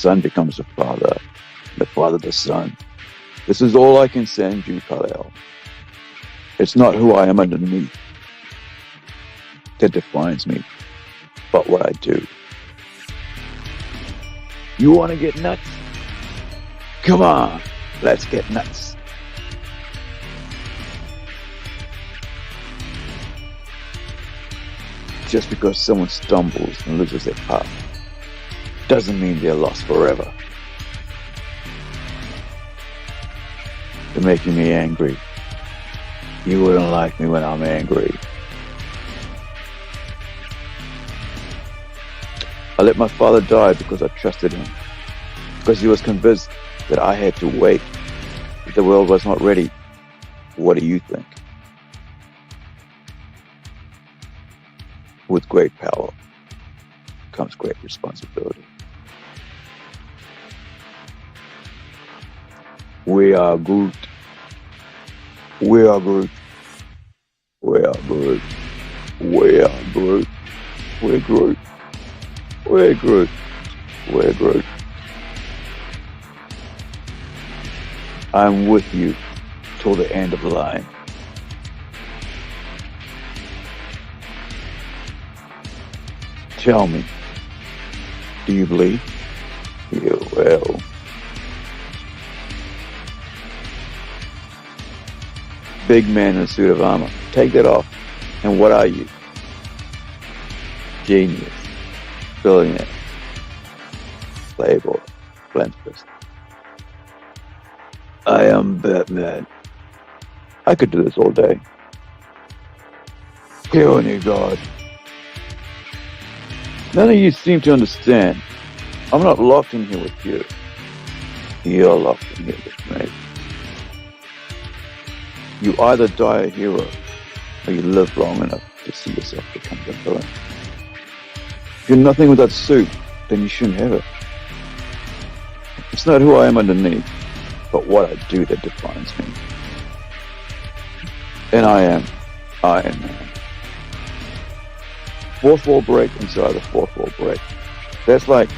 son becomes the father the son. This is all I can send you, Kal-El. It's not who I am underneath that defines me, but what I do. You want to get nuts? Come on, let's get nuts. Just because someone stumbles and loses their path doesn't mean they're lost forever. You're making me angry. You wouldn't like me when I'm angry. I let my father die because I trusted him. Because he was convinced that I had to wait. That the world was not ready. What do you think? With great power comes great responsibility. We are Groot. We are Groot. We are Groot. We are Groot. We're Groot. We're Groot. We're Groot. I'm with you till the end of the line. Tell me, do you bleed? You will. Big man in a suit of armor. Take that off. And what are you? Genius. Billionaire. Playboy. Philanthropist. I am Batman. I could do this all day. Kill any god. None of you seem to understand. I'm not locked in here with you. You're locked in here with me. You either die a hero, or you live long enough to see yourself become the villain. If you're nothing without suit, then you shouldn't have it. It's not who I am underneath, but what I do that defines me. And I am Iron Man. Fourth wall break inside the fourth wall break. That's like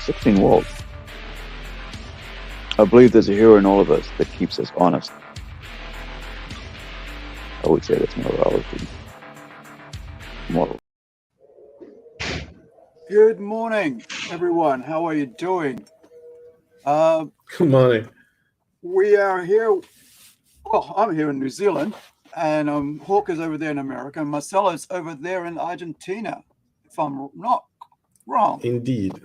16 walls. I believe there's a hero in all of us that keeps us honest. I would say that's morality. Moral. Good morning, everyone. How are you doing? Good morning. We are here. Well, I'm here in New Zealand, and Hawk is over there in America, and Marcelo's over there in Argentina, if I'm not wrong. Indeed.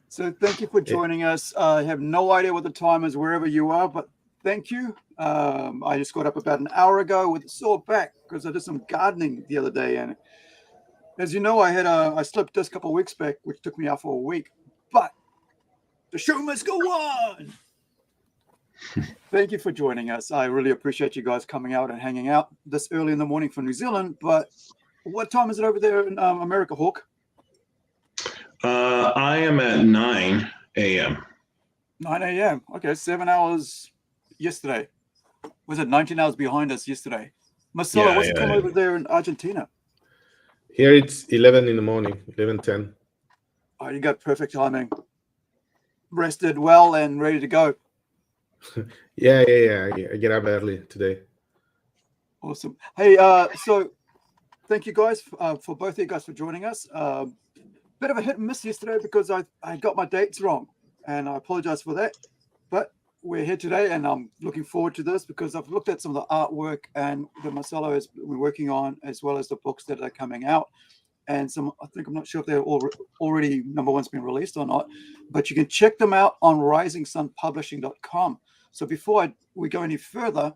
So thank you for joining us. I have no idea what the time is wherever you are, but thank you. I just got up about an hour ago with a sore back because I did some gardening the other day, and as you know, I slipped disc a couple of weeks back, which took me out for a week. But the show must go on. Thank you for joining us. I really appreciate you guys coming out and hanging out this early in the morning for New Zealand. But what time is it over there in America, Hawk? I am at 9 a.m. 9 a.m. Okay, 7 hours yesterday. Was it 19 hours behind us yesterday? Marcelo, what's the time over there in Argentina? Here it's 11 in the morning, 11:10. Oh, you got perfect timing. Rested well and ready to go. Yeah. I get up early today. Awesome. Hey, so thank you guys for both of you guys for joining us. Bit of a hit and miss yesterday because I got my dates wrong, and I apologize for that. But we're here today, and I'm looking forward to this because I've looked at some of the artwork and that Marcelo has been working on, as well as the books that are coming out. And some, I'm not sure if they're already number one's been released or not, but you can check them out on risingsunpublishing.com. So before we go any further,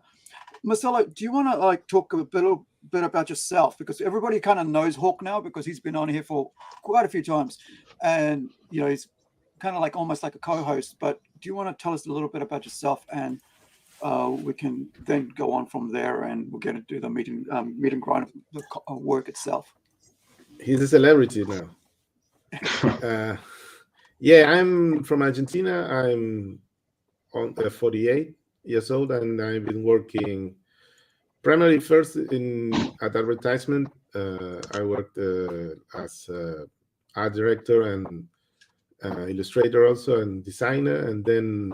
Marcelo, do you want to talk a bit about yourself? Because everybody kind of knows Hawk now because he's been on here for quite a few times, and he's kind of almost like a co-host. But do you want to tell us a little bit about yourself, and we can then go on from there, and we're going to do the meet and grind of the work itself. He's a celebrity now. Yeah, I'm from Argentina. I'm 48 years old, and I've been working primarily first at advertisement. I worked as art director and illustrator also and designer. And then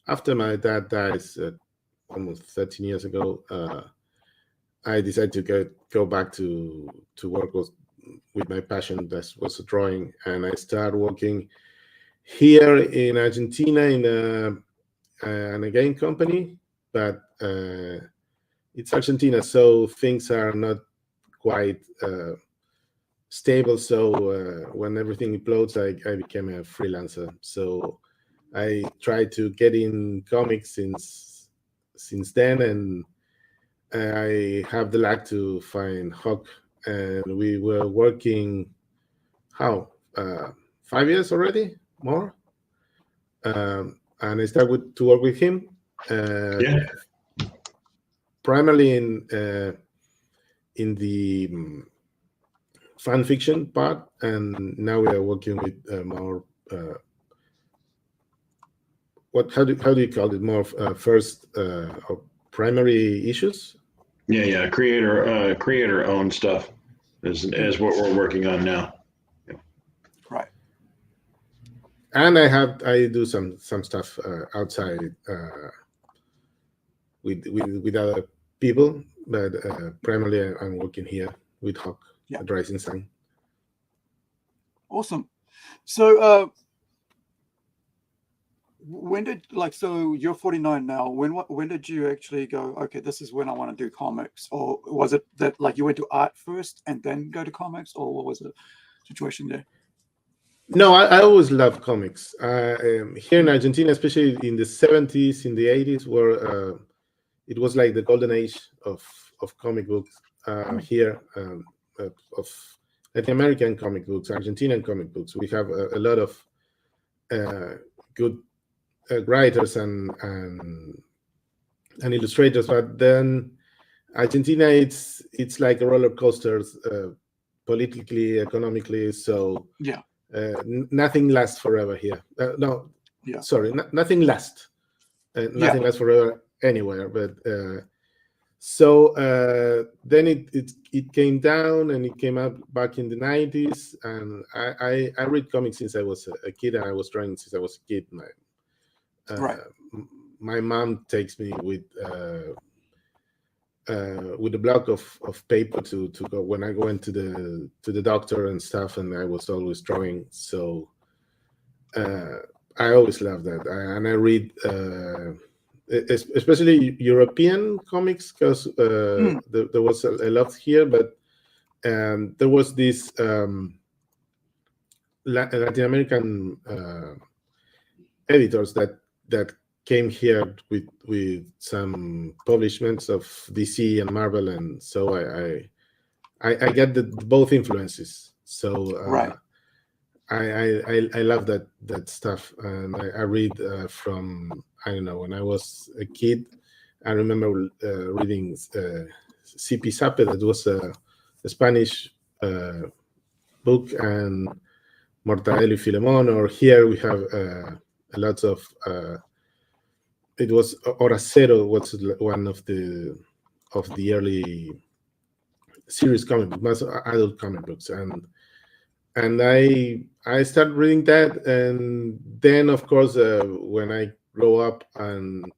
after my dad dies almost 13 years ago, I decided to go back to work with my passion, that was drawing, and I started working here in Argentina in a game company, but it's Argentina, so things are not quite stable. So when everything implodes, I became a freelancer. So I tried to get in comics since then, and I have the luck to find Hawk, and we were working 5 years already, more. And I started to work with him, primarily in the fan fiction part, and now we are working with more. How do you call it? More first or primary issues. Yeah. Creator owned stuff is what we're working on now. Right. And I do some stuff outside with other people, but primarily I'm working here with Hawk, at Rising Sun. Awesome. So so you're 49 now. When did you actually go, okay, this is when I want to do comics? Or was it that like you went to art first and then go to comics, or what was the situation there? No, I always loved comics. Here in Argentina, especially in the 70s, in the 80s, where it was like the golden age of comic books here, of Latin American comic books, Argentinian comic books. We have a lot of good writers and illustrators, but then Argentina, it's like a roller coaster, politically, economically. So nothing lasts forever here. Nothing lasts. Nothing lasts forever anywhere. But so then it came down, and it came up back in the 90s. And I read comics since I was a kid, and I was drawing since I was a kid. My mom takes me with a block of paper to go when I go into the doctor and stuff, and I was always drawing. So I always loved that, and I read especially European comics, because there was a lot here, but there was this Latin American editors that came here with some publishments of DC and Marvel, and so I get both influences. So I love that stuff, and I read from, I don't know, when I was a kid. I remember reading Sipi Sape, that was a Spanish book, and Mortadelo y Filemón. Or here we have a lot of. It was Hora Cero, was one of the early series comic books, adult comic books, and I started reading that, and then of course when I grow up and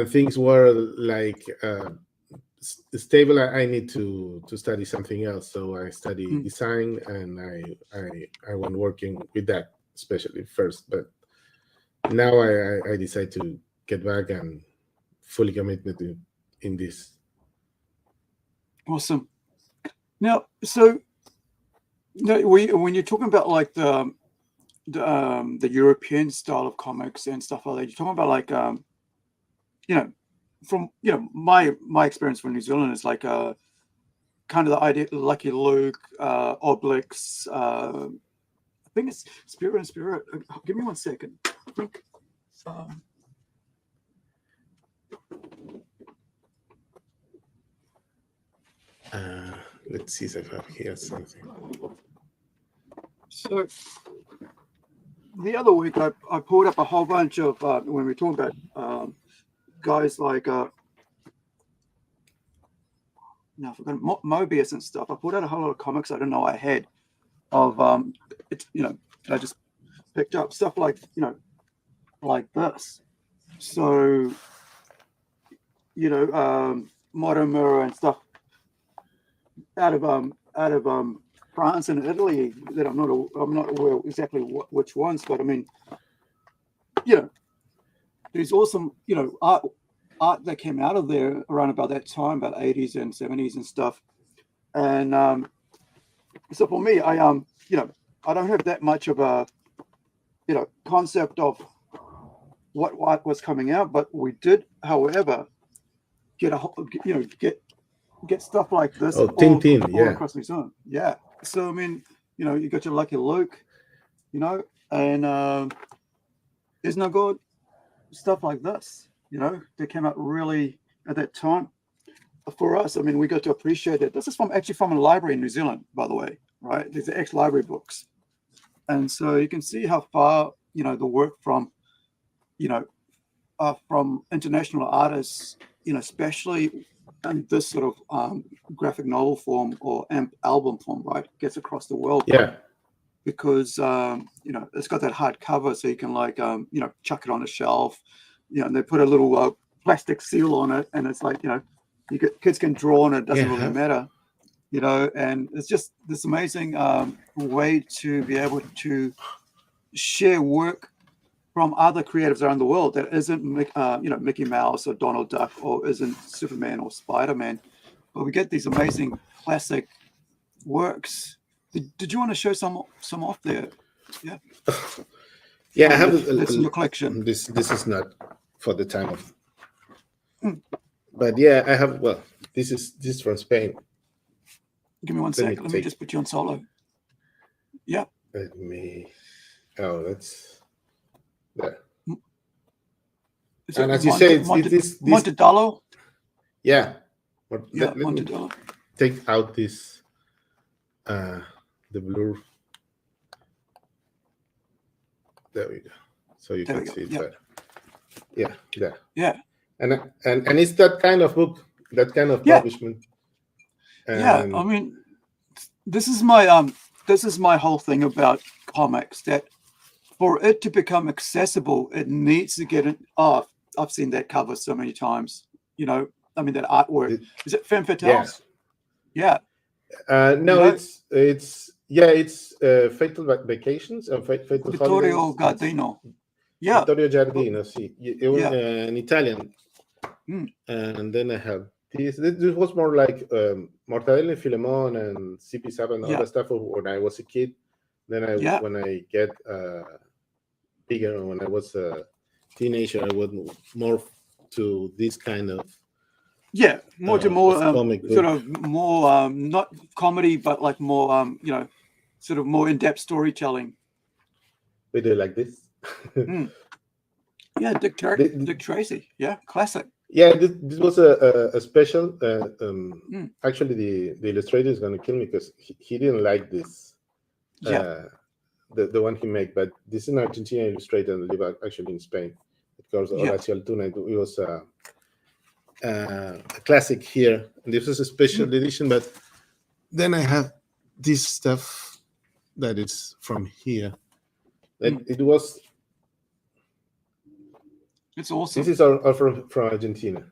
things were like stable, I need to study something else. So I studied design, and I went working with that, especially first, but now I decide to get back and fully committed in this. Awesome. Now, so when you're talking about like the European style of comics and stuff like that, you're talking about like from my experience from New Zealand is like kind of the idea, Lucky Luke, Obelix. I think it's Spirit and Spirit. Give me 1 second. I think. Let's see if I have here something. So the other week, I pulled up a whole bunch of when we talk about guys like now I forgot Mobius and stuff. I pulled out a whole lot of comics I didn't know I had, it's I just picked up stuff like like this. So Modern Mirror and stuff out of France and Italy that I'm not aware exactly which ones, but I mean, there's awesome art that came out of there around about that time, about 80s and 70s and stuff. And so for me, I don't have that much of a concept of what art was coming out, but we did, however, get get stuff like this Oh, Tintin, all across New Zealand. Yeah. So I mean, you got your Lucky Luke, and Is No Good, stuff like this, they came out really at that time. For us, I mean, we got to appreciate it. This is actually from a library in New Zealand, by the way, right? These are ex-library books. And so you can see how far, the work from international artists, especially in this sort of graphic novel form or album form, right, gets across the world. Yeah. Because, it's got that hard cover, so you can chuck it on a shelf, and they put a little plastic seal on it, and it's like, kids can draw on it, doesn't really matter, and it's just this amazing way to be able to share work from other creatives around the world that isn't, Mickey Mouse or Donald Duck or isn't Superman or Spider-Man, but we get these amazing classic works. Did you want to show some off there? Yeah. Yeah, I have that's in your collection. This is not for the time of, but yeah, I have. Well, this is from Spain. Give me one second. Let me just put you on solo. Yeah. Let me. Oh, that's there. And as you say, this Montedalo. Yeah. Yeah, let me Montedalo. take out this. The blur. There we go. So you can see it better. Yeah, there. Yeah. And it's that kind of book, that kind of publishment. Yeah, I mean, this is my whole thing about comics, that for it to become accessible, it needs to get I've seen that cover so many times. I mean, that artwork. Is it Femme Fatales? Yeah. No, it's Fatal Vacations and Fatal Vittorio Giardino. Yeah. Vittorio Giardino, sì. In Italian. And then I have this. This was more like Mortadelo and Filemon and CP7 and all that stuff when I was a kid. Then when I get bigger, when I was a teenager, I went more to this kind of more sort of more not comedy, but like more sort of more in-depth storytelling. We do like this. Yeah, Dick Tracy. Yeah, classic. Yeah, this was a special. Actually, the illustrator is going to kill me because he didn't like this. The one he made, but this is an Argentina illustrator and live actually in Spain. It goes Horacio Altuna. It was a classic here. And this is a special edition, but then I have this stuff that is from here. It was. It's awesome. This is all from Argentina.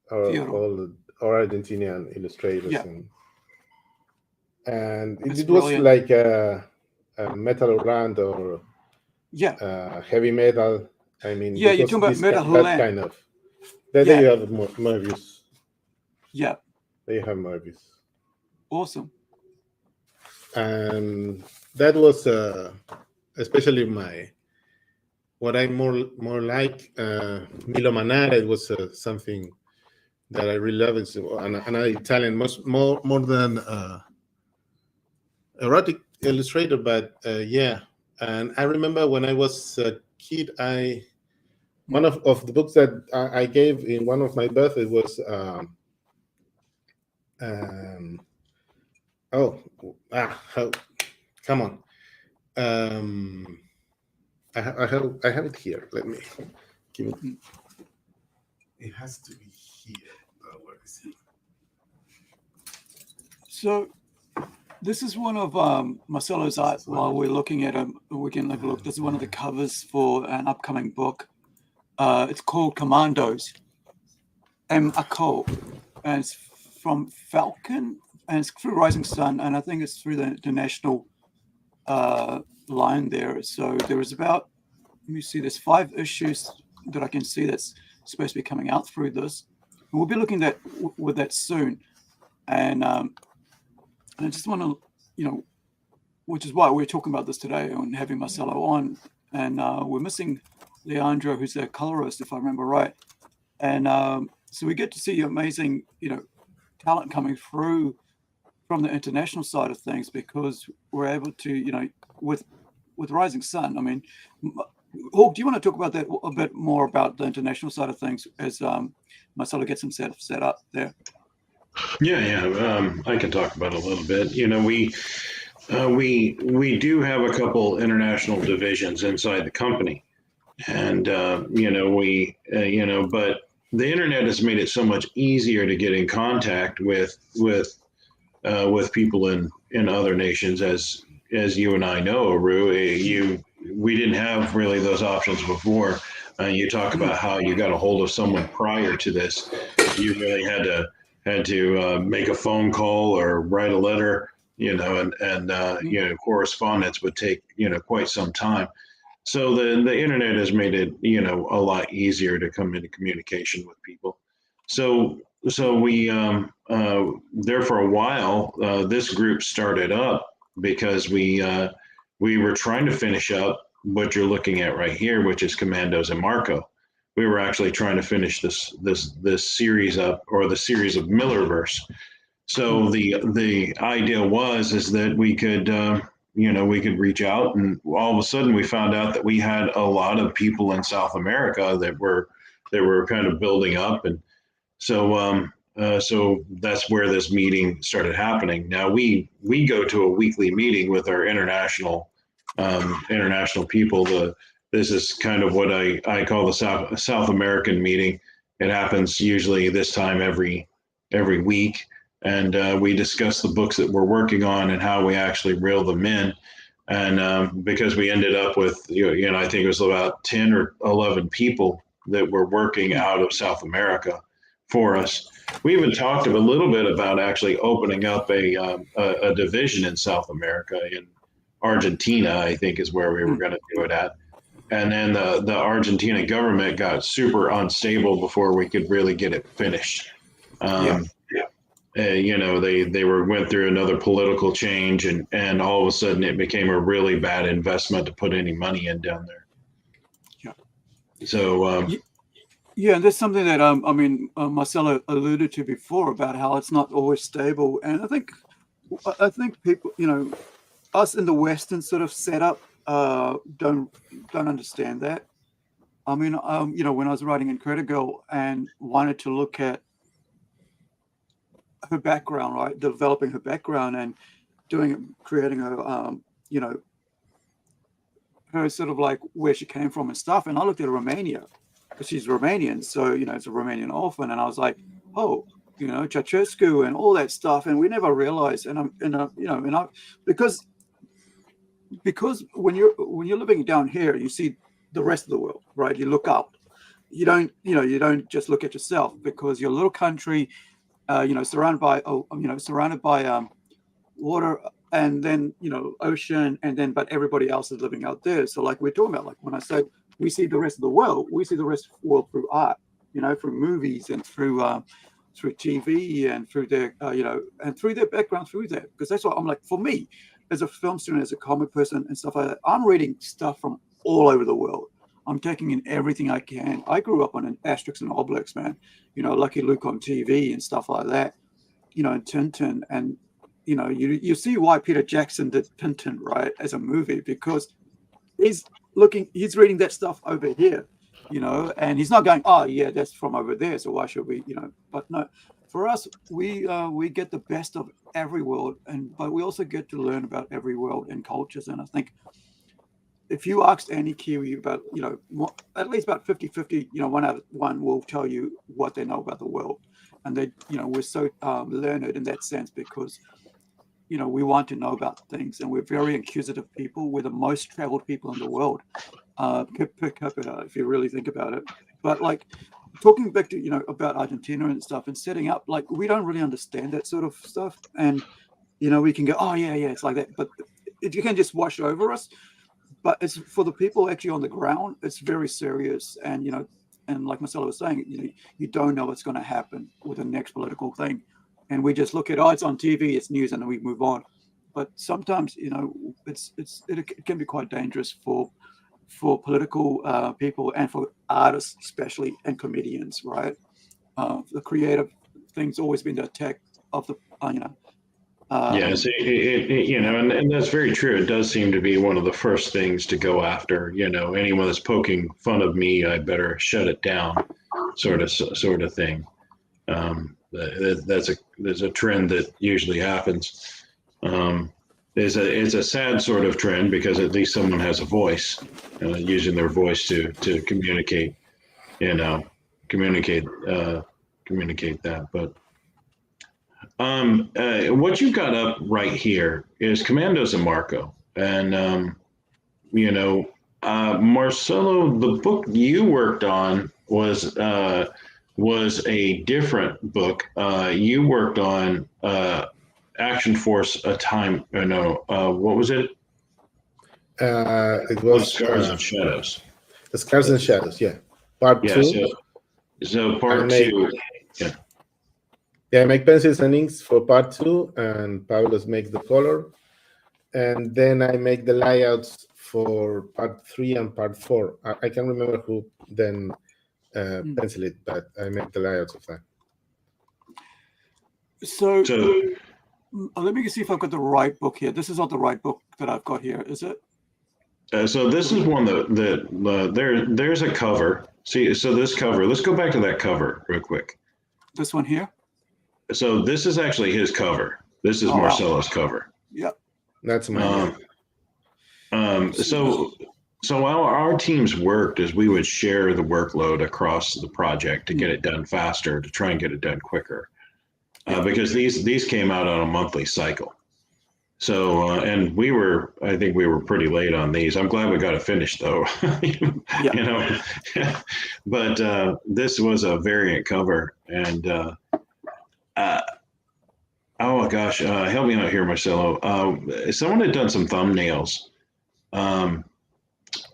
All Argentinian illustrators. And it was brilliant. Like a metal band or heavy metal. I mean, you're talking about Metal that kind of. There you have more views. Yeah. There you have more views. Awesome. And that was especially what I more like Milo Manara. It was something that I really love. It's another Italian, more than erotic illustrator, but And I remember when I was a kid, one of the books that I gave in one of my birthdays was come on. I have it here. Let me give it. It has to be here. Where is it? So This is one of Marcelo's art. While we're looking at him, we can have a look. This is one of the covers for an upcoming book. It's called Commandos, M.A.C.O., and it's from Falcon, and it's through Rising Sun, and I think it's through the international line there. So there is about, let me see, there's 5 issues that I can see that's supposed to be coming out through this. And we'll be looking at with that soon. And I just want to, which is why we're talking about this today and having Marcelo on. And we're missing Leandro, who's their colorist, if I remember right. And so we get to see amazing, talent coming through from the international side of things, because we're able to, with Rising Sun. I mean, Hawk, do you want to talk about that a bit more about the international side of things as Marcelo gets himself set up there? Yeah. I can talk about it a little bit. We do have a couple international divisions inside the company, and but the internet has made it so much easier to get in contact with people in other nations, as you and I know, Aru. We didn't have really those options before. You talk about how you got a hold of someone prior to this. You really had to make a phone call or write a letter, and correspondence would take quite some time. So the internet has made it a lot easier to come into communication with people. So we there for a while, this group started up because we were trying to finish up what you're looking at right here, which is Commandos and Marco. We were actually trying to finish this series up, or the series of Millerverse. So the idea is that we could we could reach out, and all of a sudden we found out that we had a lot of people in South America that were kind of building up, and so that's where this meeting started happening. Now we go to a weekly meeting with our international people. This is kind of what I call the South American meeting. It happens usually this time every week, and we discuss the books that we're working on and how we actually reel them in. And because we ended up with I think it was about 10 or 11 people that were working out of South America for us. We even talked a little bit about actually opening up a division in South America, in Argentina, I think is where we were going to do it at. And then the Argentina government got super unstable before we could really get it finished. They went through another political change, and all of a sudden it became a really bad investment to put any money in down there. Yeah. So. Yeah, and there's something that Marcelo alluded to before about how it's not always stable, and I think people, us in the Western sort of setup, don't understand that. I mean, when I was writing Incredible and wanted to look at her background, right, developing her background and creating her, her sort of like where she came from and stuff, and I looked at Romania. Because she's Romanian, so it's a Romanian orphan, and I was like, oh, Ceausescu and all that stuff, and we never realized, because when you're living down here, you see the rest of the world, right? You look up, you don't just look at yourself, because your little country, surrounded by water, and then ocean, and then but everybody else is living out there. So like we're talking about, like when I say we see the rest of the world, we see the rest of the world through art, through movies and through TV and through their and through their background, through that, because that's what I'm like. For me, as a film student, as a comic person and stuff like that, I'm reading stuff from all over the world. I'm taking in everything I can. I grew up on an Asterix and Obelix, man. Lucky Luke on TV and stuff like that. And Tintin, and you see why Peter Jackson did Tintin, right, as a movie, because he's reading that stuff over here, and he's not going, oh yeah, that's from over there, so why should we, but no, for us, we get the best of every world, but we also get to learn about every world and cultures. And I think if you asked any Kiwi about, at least about 50-50, one out of one will tell you what they know about the world. And they, we're so learned in that sense, because we want to know about things, and we're very inquisitive people. We're the most traveled people in the world, per capita, if you really think about it. But like talking back to, about Argentina and stuff and setting up, like we don't really understand that sort of stuff. And, we can go, oh, yeah, it's like that. But you can just wash over us. But it's for the people actually on the ground, it's very serious. And, and like Marcelo was saying, you don't know what's going to happen with the next political thing. And we just look at, it's on TV, it's news, and then we move on. But sometimes, it can be quite dangerous for political people and for artists, especially, and comedians, right? The creative thing's always been the attack of the, Yes, and that's very true. It does seem to be one of the first things to go after. Anyone that's poking fun of me, I better shut it down, sort of thing. There's a trend that usually happens. It's a sad sort of trend because at least someone has a voice, using their voice to communicate, communicate that. But what you've got up right here is Commandos and Marco, and Marcelo, the book you worked on was a different book. You worked on Action Force a time. What was it? It was Scars and Shadows. The Scars and Shadows, yeah. Part 2. So part 2. Yeah. Yeah, I make pencils and inks for part 2, and Pablos makes the color. And then I make the layouts for part 3 and part 4. I can't remember who then pencil it, but I make the layouts of that. So let me see if I've got the right book here. This is not the right book that I've got here, is it? So this is one that there's a cover. See, so this cover, let's go back to that cover real quick. This one here? So this is actually his cover. This is Marcelo's cover. Yep. That's mine. So our teams worked as we would share the workload across the project to get it done faster, to try and get it done quicker. Because these came out on a monthly cycle. So, and I think we were pretty late on these. I'm glad we got it finished though, but this was a variant cover, and oh gosh, help me out here, Marcelo. Someone had done some thumbnails. I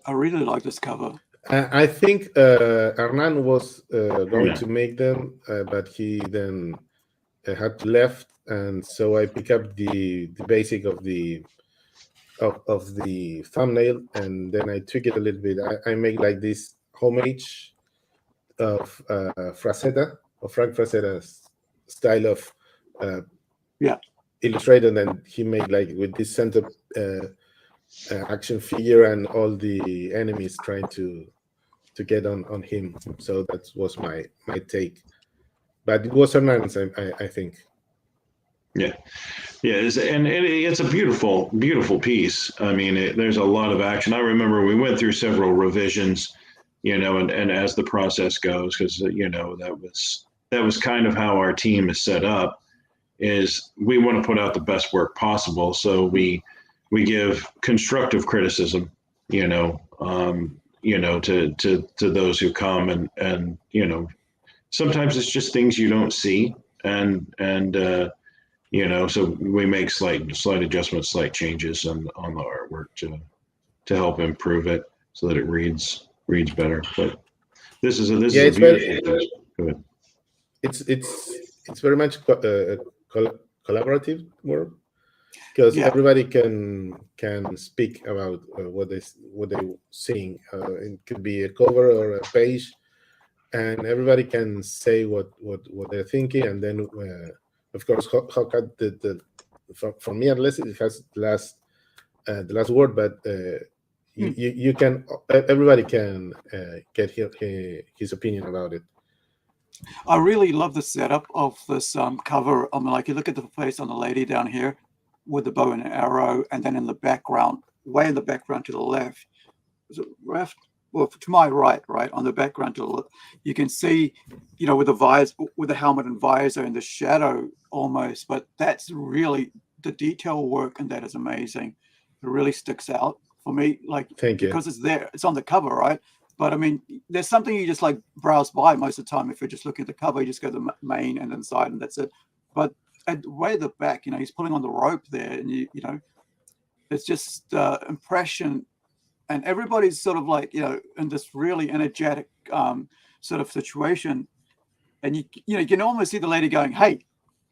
really like this cover. I think Hernan was going to make them, but he then had left, and so I pick up the basic of the thumbnail, and then I tweak it a little bit. I make like this homage of Frank Frazetta's style of illustrator, and then he made like with this center action figure and all the enemies trying to get on him. So that was my take, but it was Hernan's, I think. Yeah, and it's a beautiful piece. I mean, there's a lot of action. I remember we went through several revisions, and as the process goes, because that was kind of how our team is set up. Is we want to put out the best work possible, so we give constructive criticism, to those who come, and sometimes it's just things you don't see, and so we make slight adjustments, slight changes on the artwork to help improve it so that it reads better. But this is a beautiful piece. Go ahead. It's very much collaborative work, because everybody can speak about what they're seeing. It could be a cover or a page, and everybody can say what they're thinking, and then of course Hawkeye for me at least it has the last word, but you can, everybody can get his opinion about it. I really love the setup of this cover. I mean, like you look at the face on the lady down here with the bow and arrow, and then in the background, way in the background to the left, is it left? Well, to my right, on the background to the left, you can see, with the visor, with the helmet and visor in the shadow almost. But that's really the detail work in that is amazing. It really sticks out for me, like Thank you. because it's there, it's on the cover, right? But I mean, there's something you just like browse by most of the time. If you're just looking at the cover, you just go to the main and then side, and that's it. But at way the back, you know, he's pulling on the rope there, and you know, it's just impression, and everybody's sort of like, you know, in this really energetic sort of situation, and you know, you can almost see the lady going, "Hey,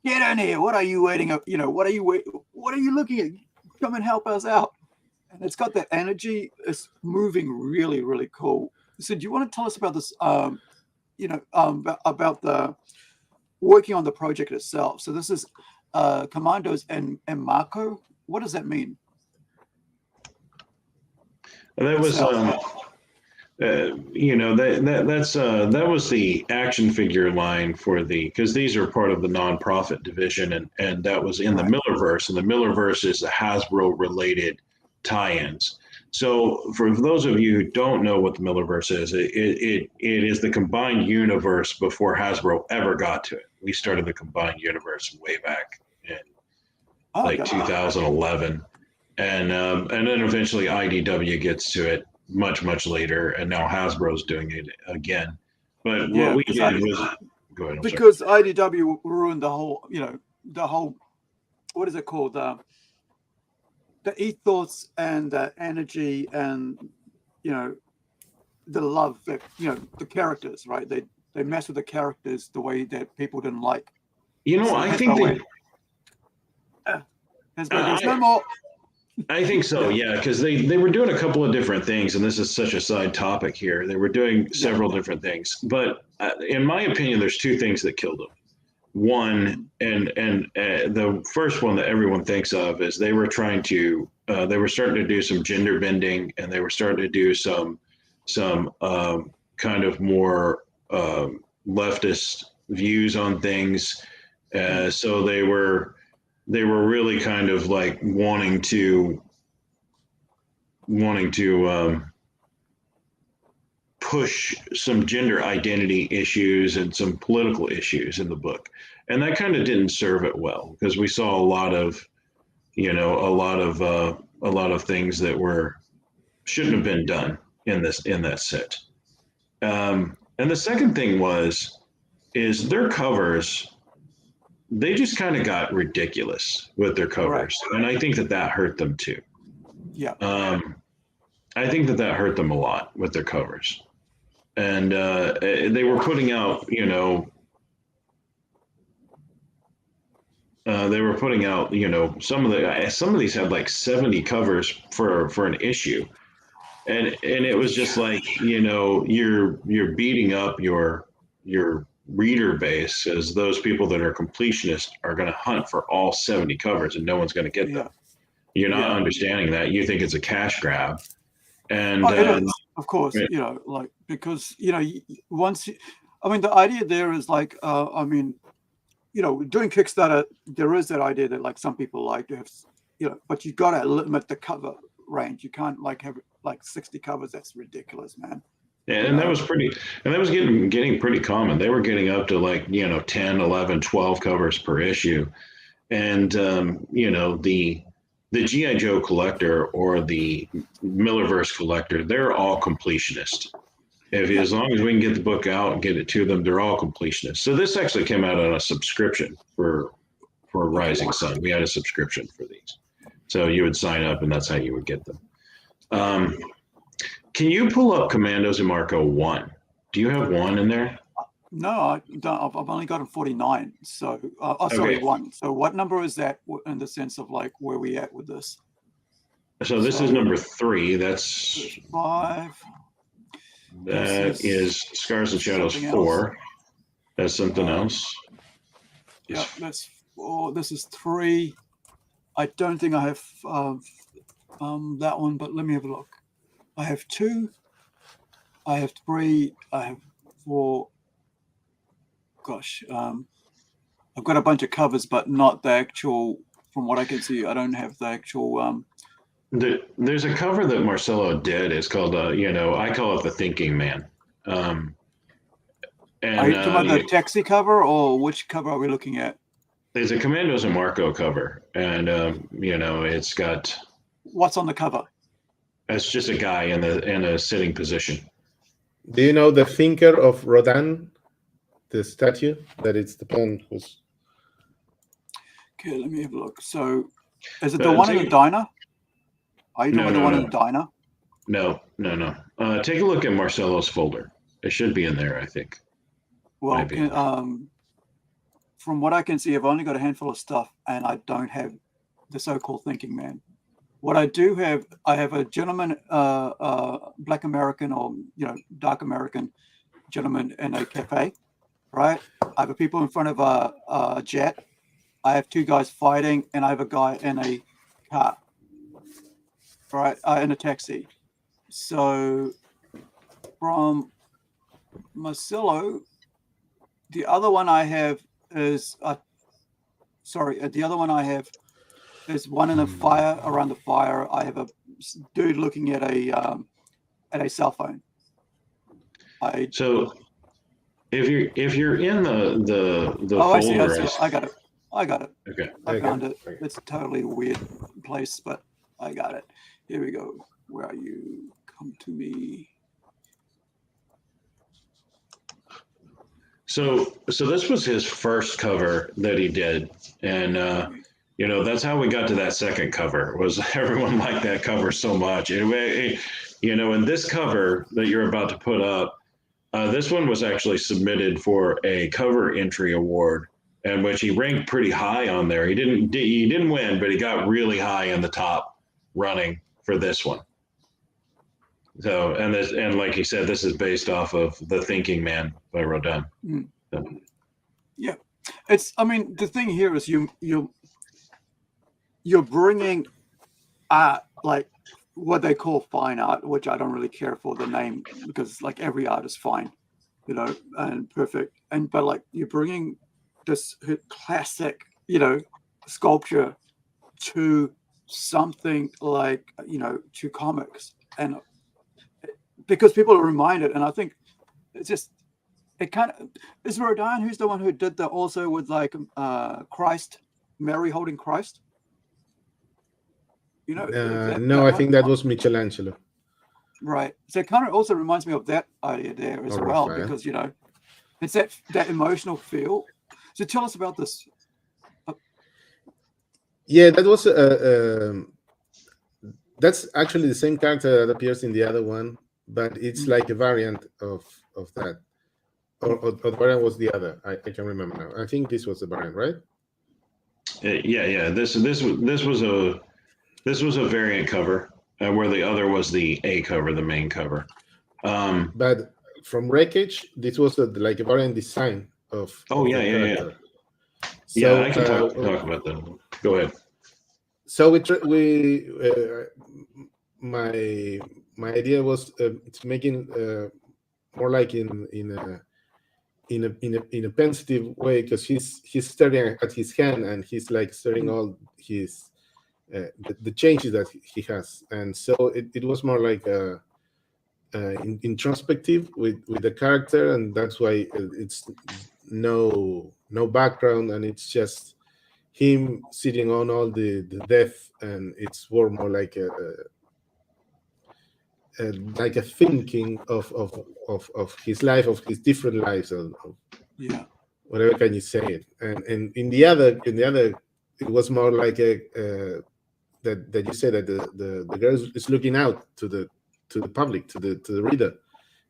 get in here! What are you waiting up? You know, what are you looking at? Come and help us out!" And it's got that energy. It's moving really, really cool. So, do you want to tell us about this? You know, about the working on the project itself. So, this is Commandos and Marco. What does that mean? That was, you know, that was the action figure line for because these are part of the nonprofit division, and that was in the Millerverse, and the Millerverse is the Hasbro related tie-ins. So for those of you who don't know what the Millerverse is, it is the combined universe before Hasbro ever got to it. We started the combined universe way back in 2011. And then eventually IDW gets to it much later, and now Hasbro's doing it again. But what we did was go ahead. Because IDW ruined the whole, you know, the whole, what is it called? The ethos and the energy and, you know, the love that, you know, the characters, right? They mess with the characters the way that people didn't like. You know, so I think there's no more. I think so, yeah, because they were doing a couple of different things, and this is such a side topic here. They were doing several different things, but in my opinion, there's two things that killed them. One, and the first one that everyone thinks of is they were starting to do some gender bending, and they were starting to do some kind of more leftist views on things. So they were really kind of like wanting to push some gender identity issues and some political issues in the book. And that kind of didn't serve it well, because we saw a lot of things that shouldn't have been done in that set. And the second thing is their covers, they just kind of got ridiculous with their covers. Right. And I think that hurt them too. Yeah. I think that hurt them a lot with their covers. And they were putting out, you know, some of these had like 70 covers for an issue. And it was just like, you know, you're beating up your reader base, as those people that are completionists are going to hunt for all 70 covers and no one's going to get them. You're not understanding that. You think it's a cash grab. And it is, of course, you know, like, because, you know, the idea there is like, I mean, you know, doing Kickstarter, there is that idea that like some people like to have, you know, but you got to limit the cover range. You can't like have like 60 covers. That's ridiculous, man. Yeah, and that was getting pretty common. They were getting up to like, you know, 10, 11, 12 covers per issue. And, you know, the G.I. Joe collector or the Millerverse collector, they're all completionist. As long as we can get the book out and get it to them, they're all completionists. So this actually came out on a subscription for Rising Sun. We had a subscription for these. So you would sign up, and that's how you would get them. Can you pull up Commandos and Marco 1? Do you have 1 in there? No, I don't. I've only got a 49. So, sorry, 1. So what number is that in the sense of like where we at with this? So this is number 3. That's 5. That is Scars and Shadows 4. That's something else. Yeah, that's 4. This is 3. I don't think I have that one, but let me have a look. I have 2. I have 3. I have 4. Gosh, I've got a bunch of covers, but not the actual. From what I can see, I don't have the actual. There's a cover that Marcelo did. It's called, you know, I call it the Thinking Man. And are you talking about the taxi cover, or which cover are we looking at? It's a Commandos and Marco cover, and it's got. What's on the cover? It's just a guy in a sitting position. Do you know the thinker of Rodin, the statue that it's the pen who's? Okay, let me have a look. So, is it the one in the diner? Are you doing the one in the diner? No. Take a look at Marcelo's folder. It should be in there, I think. Well, from what I can see, I've only got a handful of stuff, and I don't have the so-called thinking man. What I do have, I have a gentleman, Black American or dark American gentleman in a cafe, right? I have people in front of a jet. I have two guys fighting, and I have a guy in a car, right? In a taxi. So from Marcelo, the other one I have is the other one I have is one in a fire. Around the fire, I have a dude looking at a cell phone. So if you're in the oh, folder, I see. I got it. Okay. I found it. It's a totally weird place, but I got it. Here we go. Where are you? Come to me. So this was his first cover that he did, and that's how we got to that second cover. Was everyone liked that cover so much? Anyway, and this cover that you're about to put up, this one was actually submitted for a cover entry award, and which he ranked pretty high on there. He didn't win, but he got really high in the top running for this one. So, and like you said, this is based off of The Thinking Man by Rodin. So. Yeah, the thing here is you're bringing art, like what they call fine art, which I don't really care for the name because like every art is fine, and perfect. But like you're bringing this classic, sculpture to something like, to comics, and because people are reminded, and I think it's Rodin, who's the one who did that also with like Christ, Mary holding Christ? No, I think that was Michelangelo. Right. So it kind of also reminds me of that idea there as well, because it's that emotional feel. So tell us about this. Yeah, that was that's actually the same character that appears in the other one, but it's like a variant of that. Or the variant was the other. I can't remember now. I think this was the variant, right? Yeah. This was a variant cover, where the other was the A cover, the main cover. But from Wreckage, this was like a variant design of. Oh of yeah. So, I can talk about that. Go ahead. So my idea was to making more like in a pensive way, because he's staring at his hand and he's like staring all his the changes that he has, and so it was more like introspective with the character, and that's why it's no background, and it's just him sitting on all the death, and it's more like a thinking of his life, of his different lives, of whatever can you say it. And in the other it was more like that you say that the girl is looking out to the public, to the reader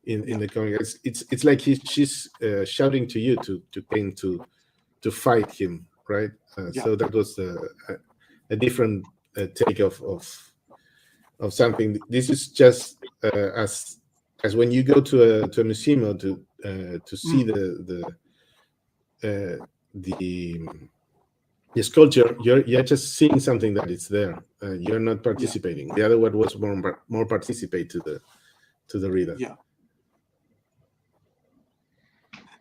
in the comic. It's like she's shouting to you to fight him, right? So that was a different take of something. This is just as when you go to a museum or to see the sculpture, you're just seeing something that is there. You're not participating. The other one was more participate to the reader.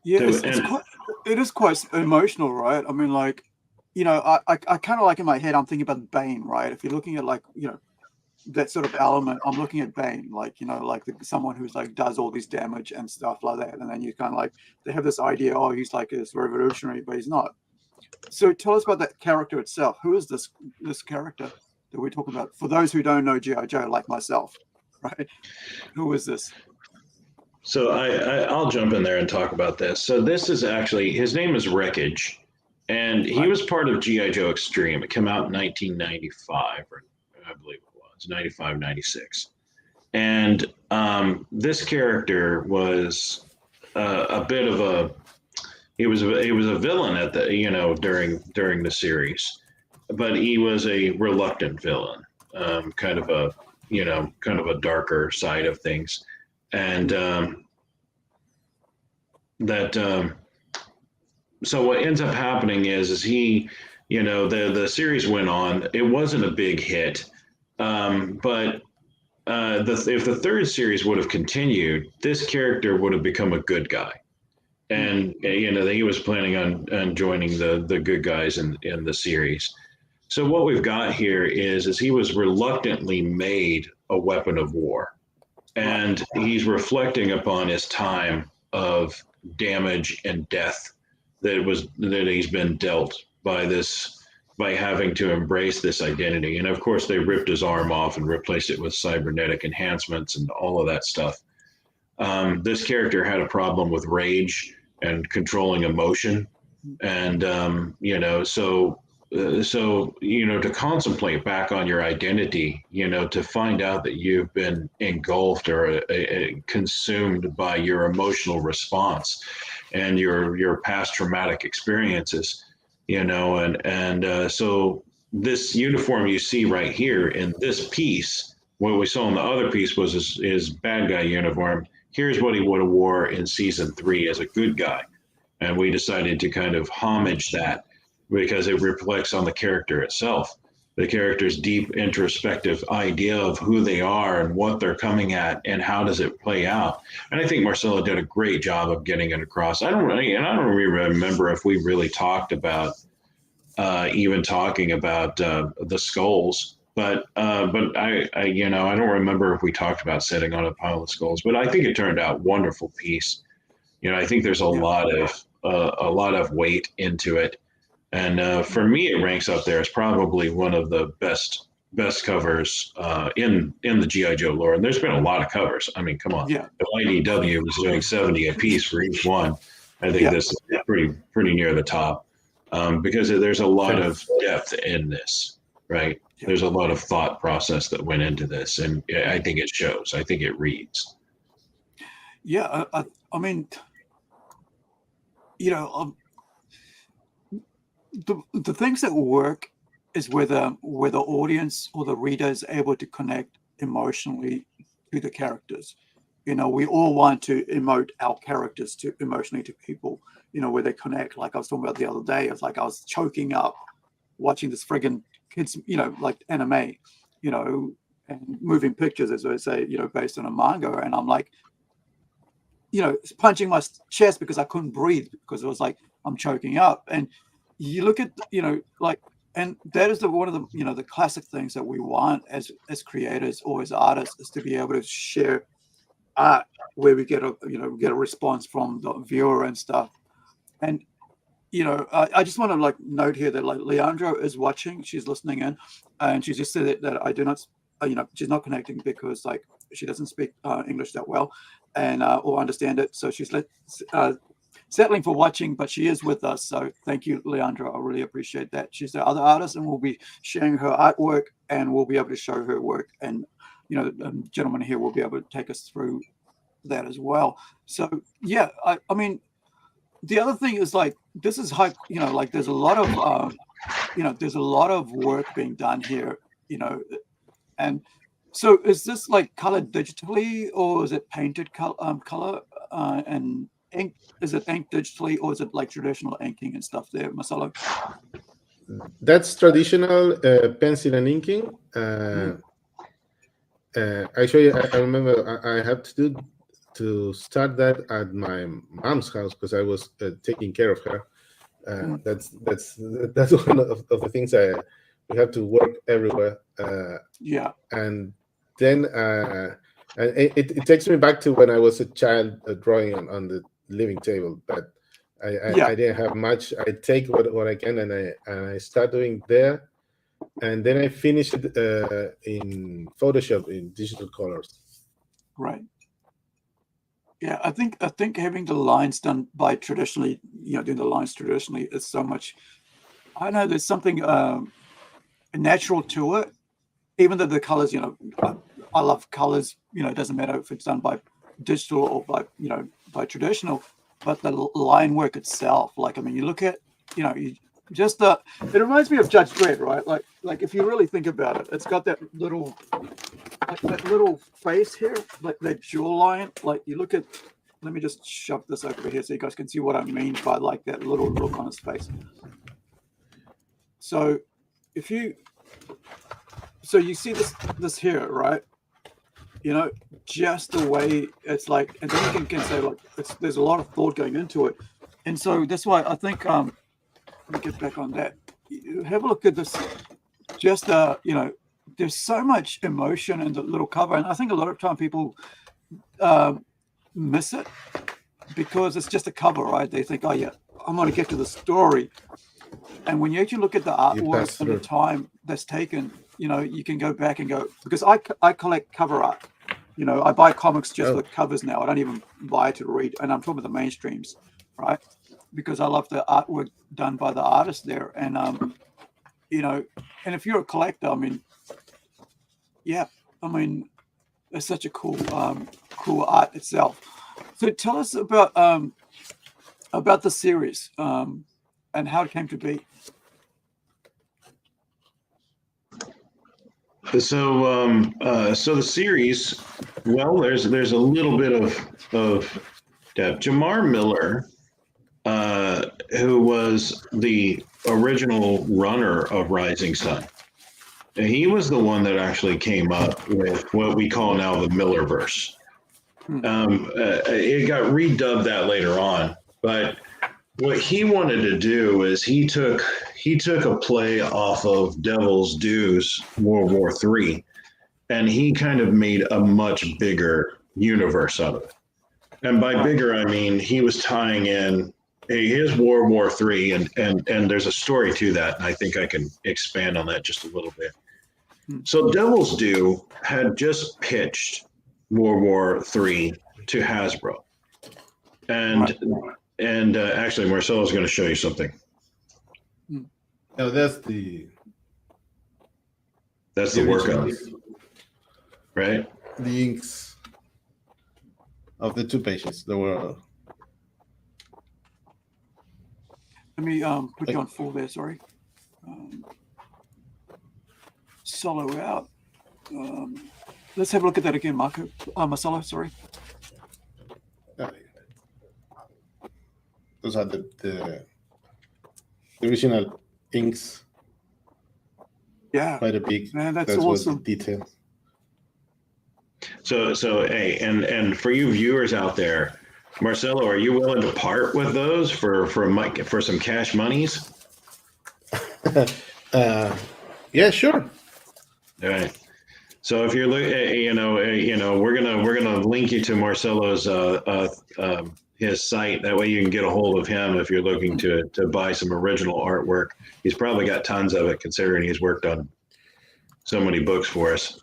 It is quite emotional, right? I mean, like, I kind of like in my head, I'm thinking about Bane, right? If you're looking at like, that sort of element, I'm looking at Bane, like, like someone who's like does all this damage and stuff like that. And then you kind of like, they have this idea, oh, he's like this revolutionary, but he's not. So tell us about that character itself. Who is this character that we're talking about? For those who don't know G.I. Joe, like myself, right? Who is this? So I'll jump in there and talk about this. So this is actually, his name is Wreckage, and he was part of G.I. Joe Extreme. It came out in 1995, or I believe it was 95, 96. And this character was a bit of a, he was a villain at the, you know, during the series, but he was a reluctant villain, kind of a darker side of things. And so what ends up happening is he, you know, the series went on. It wasn't a big hit, but if the third series would have continued, this character would have become a good guy, and you know he was planning on joining the good guys in the series. So what we've got here is he was reluctantly made a weapon of war. And he's reflecting upon his time of damage and death that he's been dealt by having to embrace this identity. And of course, they ripped his arm off and replaced it with cybernetic enhancements and all of that stuff. This character had a problem with rage and controlling emotion, and you know, so you know, to contemplate back on your identity, you know, to find out that you've been engulfed or consumed by your emotional response and your past traumatic experiences, you know, and so this uniform you see right here in this piece, what we saw in the other piece was his bad guy uniform. Here's what he would have wore in season 3 as a good guy, and we decided to kind of homage that, because it reflects on the character itself, the character's deep introspective idea of who they are and what they're coming at and how does it play out. And I think Marcelo did a great job of getting it across. I don't really remember if we really talked about even talking about the skulls, but I you know, I don't remember if we talked about sitting on a pile of skulls, but I think it turned out wonderful piece. You know, I think there's a lot of weight into it. And for me, it ranks up there as probably one of the best covers in the G.I. Joe lore. And there's been a lot of covers. I mean, come on. Yeah. If IDW was doing 70 a piece for each one, I think this is pretty near the top, because there's a lot of depth in this, right? Yeah. There's a lot of thought process that went into this, and I think it shows. I think it reads. Yeah, I mean, you know, the things that work is where the audience or the reader is able to connect emotionally to the characters. You know, we all want to emote our characters to emotionally to people, you know, where they connect. Like I was talking about the other day, it's like I was choking up watching this friggin' kids, you know, like anime, you know, and moving pictures, as I say, you know, based on a manga. And I'm like, you know, punching my chest because I couldn't breathe, because it was like I'm choking up. And you look at, you know, like, and that is one of the, you know, the classic things that we want as creators or as artists, is to be able to share art where we get a response from the viewer and stuff. And you know, I just want to like note here that like Leandro is watching, she's listening in, and she just said that I do not, you know, she's not connecting because like she doesn't speak English that well, and or understand it. So she's settling for watching, but she is with us. So thank you, Leandro. I really appreciate that. She's the other artist, and we'll be sharing her artwork, and we'll be able to show her work. And you know, the gentleman here will be able to take us through that as well. So yeah, I mean, the other thing is like, this is high, you know, like there's a lot of, you know, there's a lot of work being done here, you know, and so is this like colored digitally, or is it painted color and ink? Is it inked digitally, or is it like traditional inking and stuff there, Marcelo? That's traditional pencil and inking. Actually, I remember I had to start that at my mom's house because I was taking care of her. That's one of the things we have to work everywhere. And then it takes me back to when I was a child drawing on the living table. But I didn't have much. I take what I can, and I start doing there, and then I finish it in Photoshop in digital colors. Right. Yeah, I think having the lines done by traditionally, doing the lines traditionally is so much. I don't know. There's something natural to it, even though the colors. I love colors. It doesn't matter if it's done by digital or by traditional, but the line work itself. You look at, it reminds me of Judge Dredd, right? Like if you really think about it, it's got that little face here, like that jawline. Like you look at, let me just shove this over here so you guys can see what I mean by like that little look on his face. So you see this here, right? Just the way it's like, and then you can say like there's a lot of thought going into it, and so that's why I think let me get back on that. Have a look at this. Just there's so much emotion in the little cover, and I think a lot of time people miss it because it's just a cover, right? They think, oh yeah, I'm going to get to the story, and when you actually look at the artwork and the time that's taken, you can go back and go, because I collect cover art. I buy comics just for covers now. I don't even buy it to read, and I'm talking about the mainstreams, right? Because I love the artwork done by the artist there, and and if you're a collector, it's such a cool art itself. So tell us about the series and how it came to be. So the series, well, there's a little bit of depth. Jamar Miller, who was the original runner of Rising Sun, and he was the one that actually came up with what we call now the Millerverse. It got redubbed that later on, but what he wanted to do is he took a play off of Devil's Dues World War III, and he kind of made a much bigger universe out of it. And by bigger, I mean he was tying in his World War III, and there's a story to that, and I think I can expand on that just a little bit. So Devil's Due had just pitched World War III to Hasbro, and actually Marcelo's going to show you something. No, that's the workout, right? The inks of the two pages. There were. Let me put you on full there. Sorry. Solo out. Let's have a look at that again, Marcelo. Sorry. Those are the original inks. Yeah. Quite a big. Man, that's awesome. Was the detail. So hey, and for you viewers out there, Marcelo, are you willing to part with those for some cash monies? Yeah, sure. All right. So if you're looking, we're gonna link you to Marcelo's his site. That way you can get a hold of him if you're looking to buy some original artwork. He's probably got tons of it, considering he's worked on so many books for us.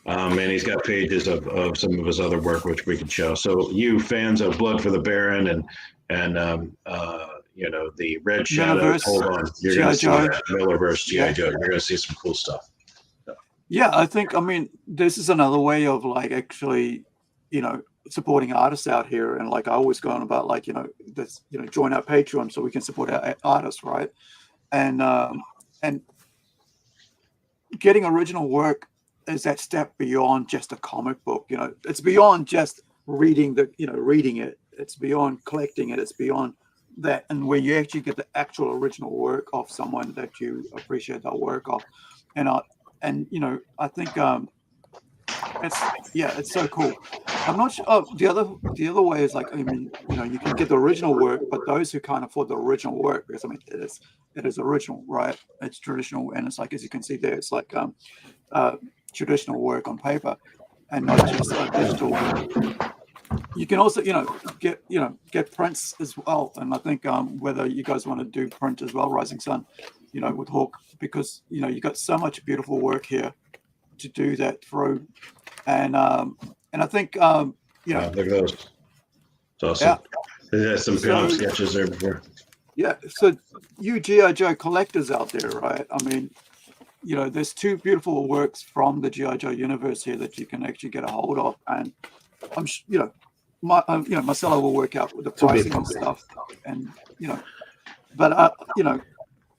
And he's got pages of some of his other work, which we can show. So you fans of Blood for the Baron and the Red Shadows, hold on, you're going to see that Millerverse G.I. Joe. You're going to see some cool stuff. Yeah, I think, this is another way of actually, supporting artists out here. And I always go on about join our Patreon so we can support our artists, right? And getting original work is that step beyond just a comic book. It's beyond just reading it. It's beyond collecting it. It's beyond that. And when you actually get the actual original work of someone that you appreciate their work of, I think it's so cool. I'm not sure. Oh, the other way is you can get the original work, but those who can't afford the original work, because it is original, right? It's traditional, and it's as you can see there, it's traditional work on paper, and not just digital. you can also, get prints as well. And I think whether you guys want to do print as well, Rising Sun, with Hawk, because you got so much beautiful work here to do that through, and I think Wow, look at those. It's awesome. Yeah. There's some pinup sketches there before. Yeah, so you G.I. Joe collectors out there, right? I mean, there's two beautiful works from the G.I. Joe universe here that you can actually get a hold of, and I'm Marcelo will work out with the pricing and stuff, and but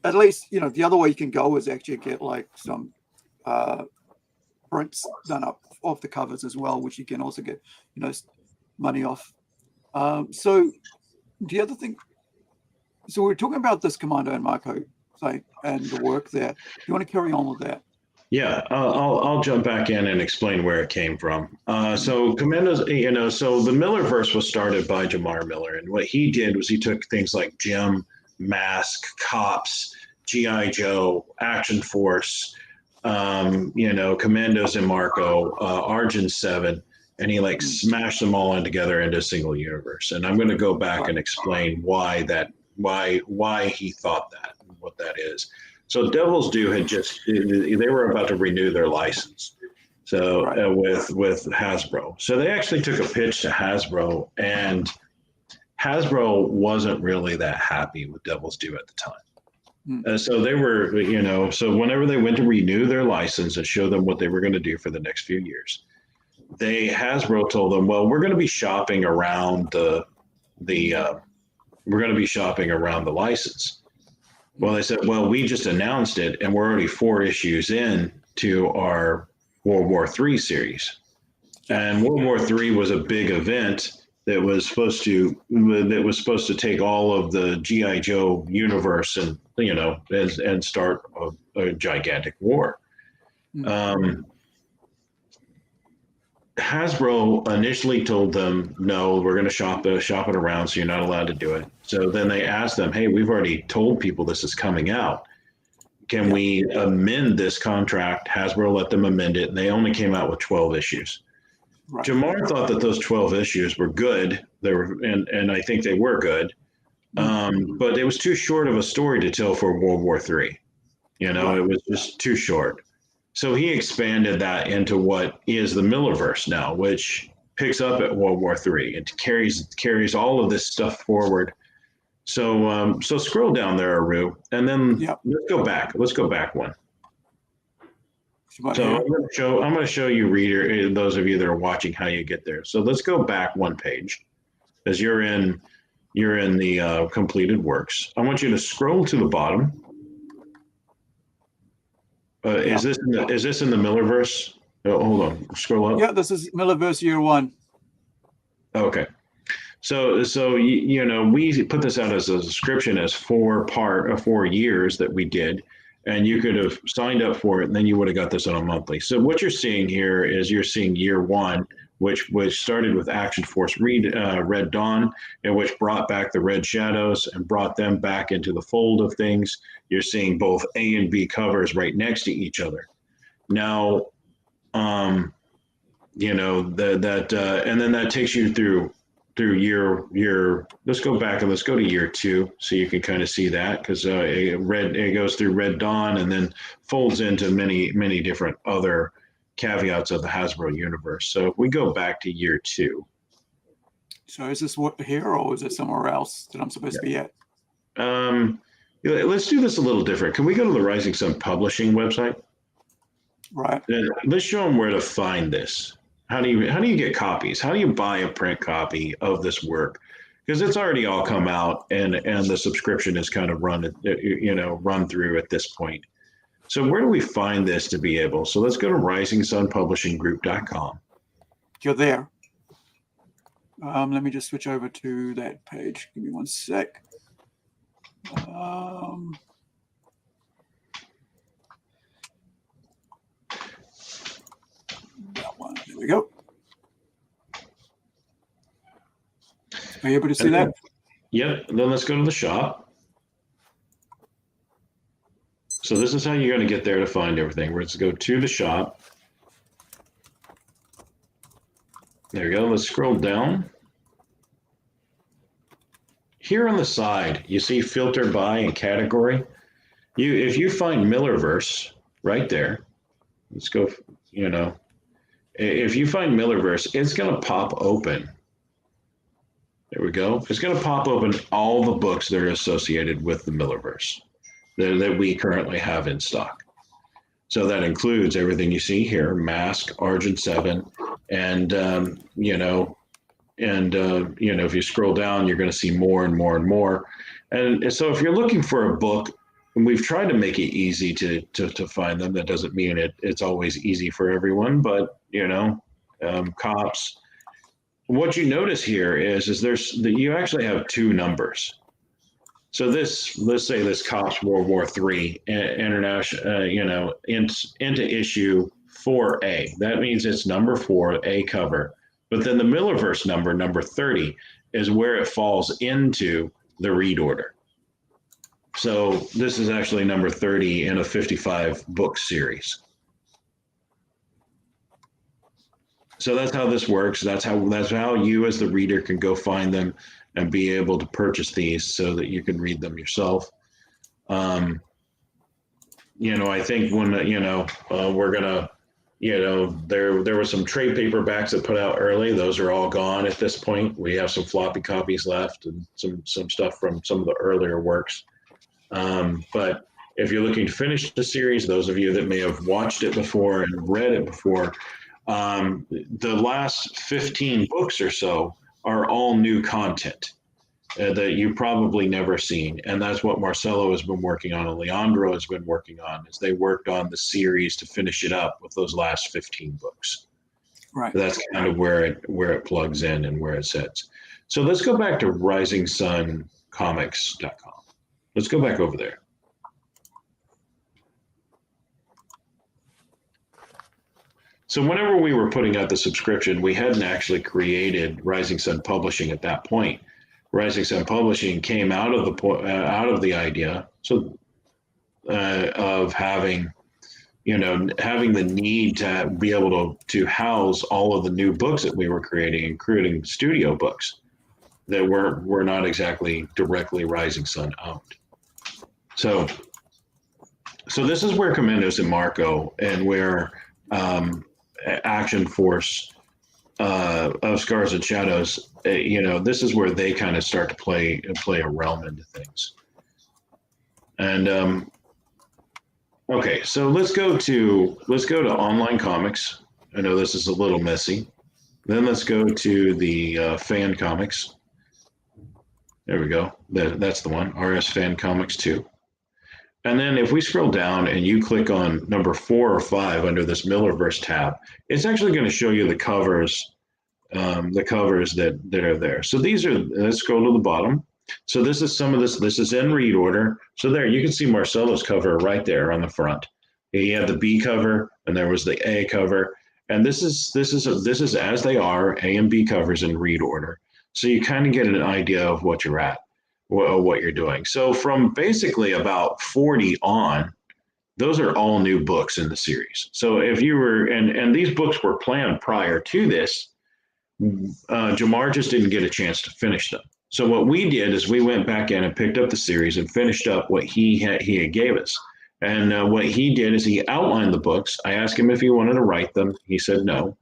at least the other way you can go is actually get like some prints done up off the covers as well, which you can also get money off. So the other thing, so we're talking about this Commando and Marco thing and the work there. Do you want to carry on with that? Yeah, I'll jump back in and explain where it came from. So Commandos, so the Millerverse was started by Jamar Miller, and what he did was he took things like Jim, Mask, Cops, G.I. Joe, Action Force, Commandos and Marco, Argent 7, and he smashed them all in together into a single universe. And I'm going to go back and explain why he thought that, and what that is. So Devil's Due had they were about to renew their license. So with Hasbro. So they actually took a pitch to Hasbro, and Hasbro wasn't really that happy with Devil's Due at the time. So they were, so whenever they went to renew their license and show them what they were going to do for the next few years, Hasbro told them, well, we're going to be shopping around the license. Well, they said, well, we just announced it, and we're already 4 issues in to our World War III series. And World War III was a big event that was supposed to take all of the G.I. Joe universe and and start a gigantic war. Hasbro initially told them, no, we're going to shop it around, so you're not allowed to do it. So then they asked them, hey, we've already told people this is coming out. Can we amend this contract? Hasbro let them amend it, and they only came out with 12 issues. Right. Jamar thought that those 12 issues were good. And I think they were good. But it was too short of a story to tell for World War III. It was just too short. So he expanded that into what is the Millerverse now, which picks up at World War III and carries all of this stuff forward. So scroll down there, Aru, and then let's go back. Let's go back one. So I'm going to show you, reader, those of you that are watching, how you get there. So let's go back one page, as you're in the completed works. I want you to scroll to the bottom. Is this in the Millerverse? Oh, hold on, scroll up. Yeah, this is Millerverse Year 1. Okay, so we put this out as a subscription as 4 years that we did, and you could have signed up for it, and then you would have got this on a monthly. So what you're seeing here is you're seeing Year 1, which started with Action Force Red Dawn, and which brought back the Red Shadows and brought them back into the fold of things. You're seeing both A and B covers right next to each other. Now, and then that takes you through year. Let's go back and let's go to Year 2, so you can kind of see that, because it goes through Red Dawn and then folds into many different other caveats of the Hasbro universe. So if we go back to Year 2. So is this here, or is it somewhere else that I'm supposed to be at? Let's do this a little different. Can we go to the Rising Sun Publishing website? Right. Let's show them where to find this. How do you get copies? How do you buy a print copy of this work? Because it's already all come out, and the subscription is kind of run through at this point. So where do we find this to be able? So let's go to risingsunpublishinggroup.com. You're there. Let me just switch over to that page. Give me one sec. That one. There we go. Are you able to see that? Yep. Then let's go to the shop. So this is how you're going to get there to find everything. Let's go to the shop. There we go. Let's scroll down. Here on the side, you see filter by and category. If you find Millerverse right there, let's go, if you find Millerverse, it's going to pop open. There we go. It's going to pop open all the books that are associated with the Millerverse that we currently have in stock. So that includes everything you see here, Mask, Argent 7, and, if you scroll down, you're going to see more and more and more. And so if you're looking for a book, and we've tried to make it easy to find them. That doesn't mean it's always easy for everyone, but cops. What you notice here is you actually have two numbers. So let's say this Cops World War III international, into issue 4A. That means it's number 4, A cover. But then the Millerverse number 30, is where it falls into the read order. So this is actually number 30 in a 55 book series. So that's how this works. That's how you as the reader can go find them and be able to purchase these so that you can read them yourself. I think when, we're gonna, there were some trade paperbacks that put out early. Those are all gone at this point. We have some floppy copies left and some stuff from some of the earlier works. But if you're looking to finish the series, those of you that may have watched it before and read it before, the last 15 books or so are all new content that you've probably never seen. And that's what Marcelo has been working on and Leandro has been working on, is they worked on the series to finish it up with those last 15 books. Right. That's kind of where it plugs in and where it sits. So let's go back to risingsuncomics.com. Let's go back over there. So whenever we were putting out the subscription, we hadn't actually created Rising Sun Publishing at that point. Rising Sun Publishing came out of the idea of having the need to be able to house all of the new books that we were creating, including studio books that were not exactly directly Rising Sun owned. So this is where Commandos and Marco and where Action Force of Scars and Shadows, this is where they kind of start to play a realm into things. And okay, so let's go to online comics. I know this is a little messy. Then let's go to the fan comics. There we go. That's the one, RS Fan Comics 2. And then if we scroll down and you click on number 4 or 5 under this Millerverse tab, it's actually going to show you the covers that are there. So let's go to the bottom. So this is some of this is in read order. So there, you can see Marcelo's cover right there on the front. He had the B cover and there was the A cover. And this is as they are, A and B covers in read order. So you kind of get an idea of what you're at. What you're doing. So from basically about 40 on, those are all new books in the series. So if you were, and these books were planned prior to this, Jamar just didn't get a chance to finish them. So what we did is we went back in and picked up the series and finished up what he had gave us. And what he did is he outlined the books. I asked him if he wanted to write them. He said no.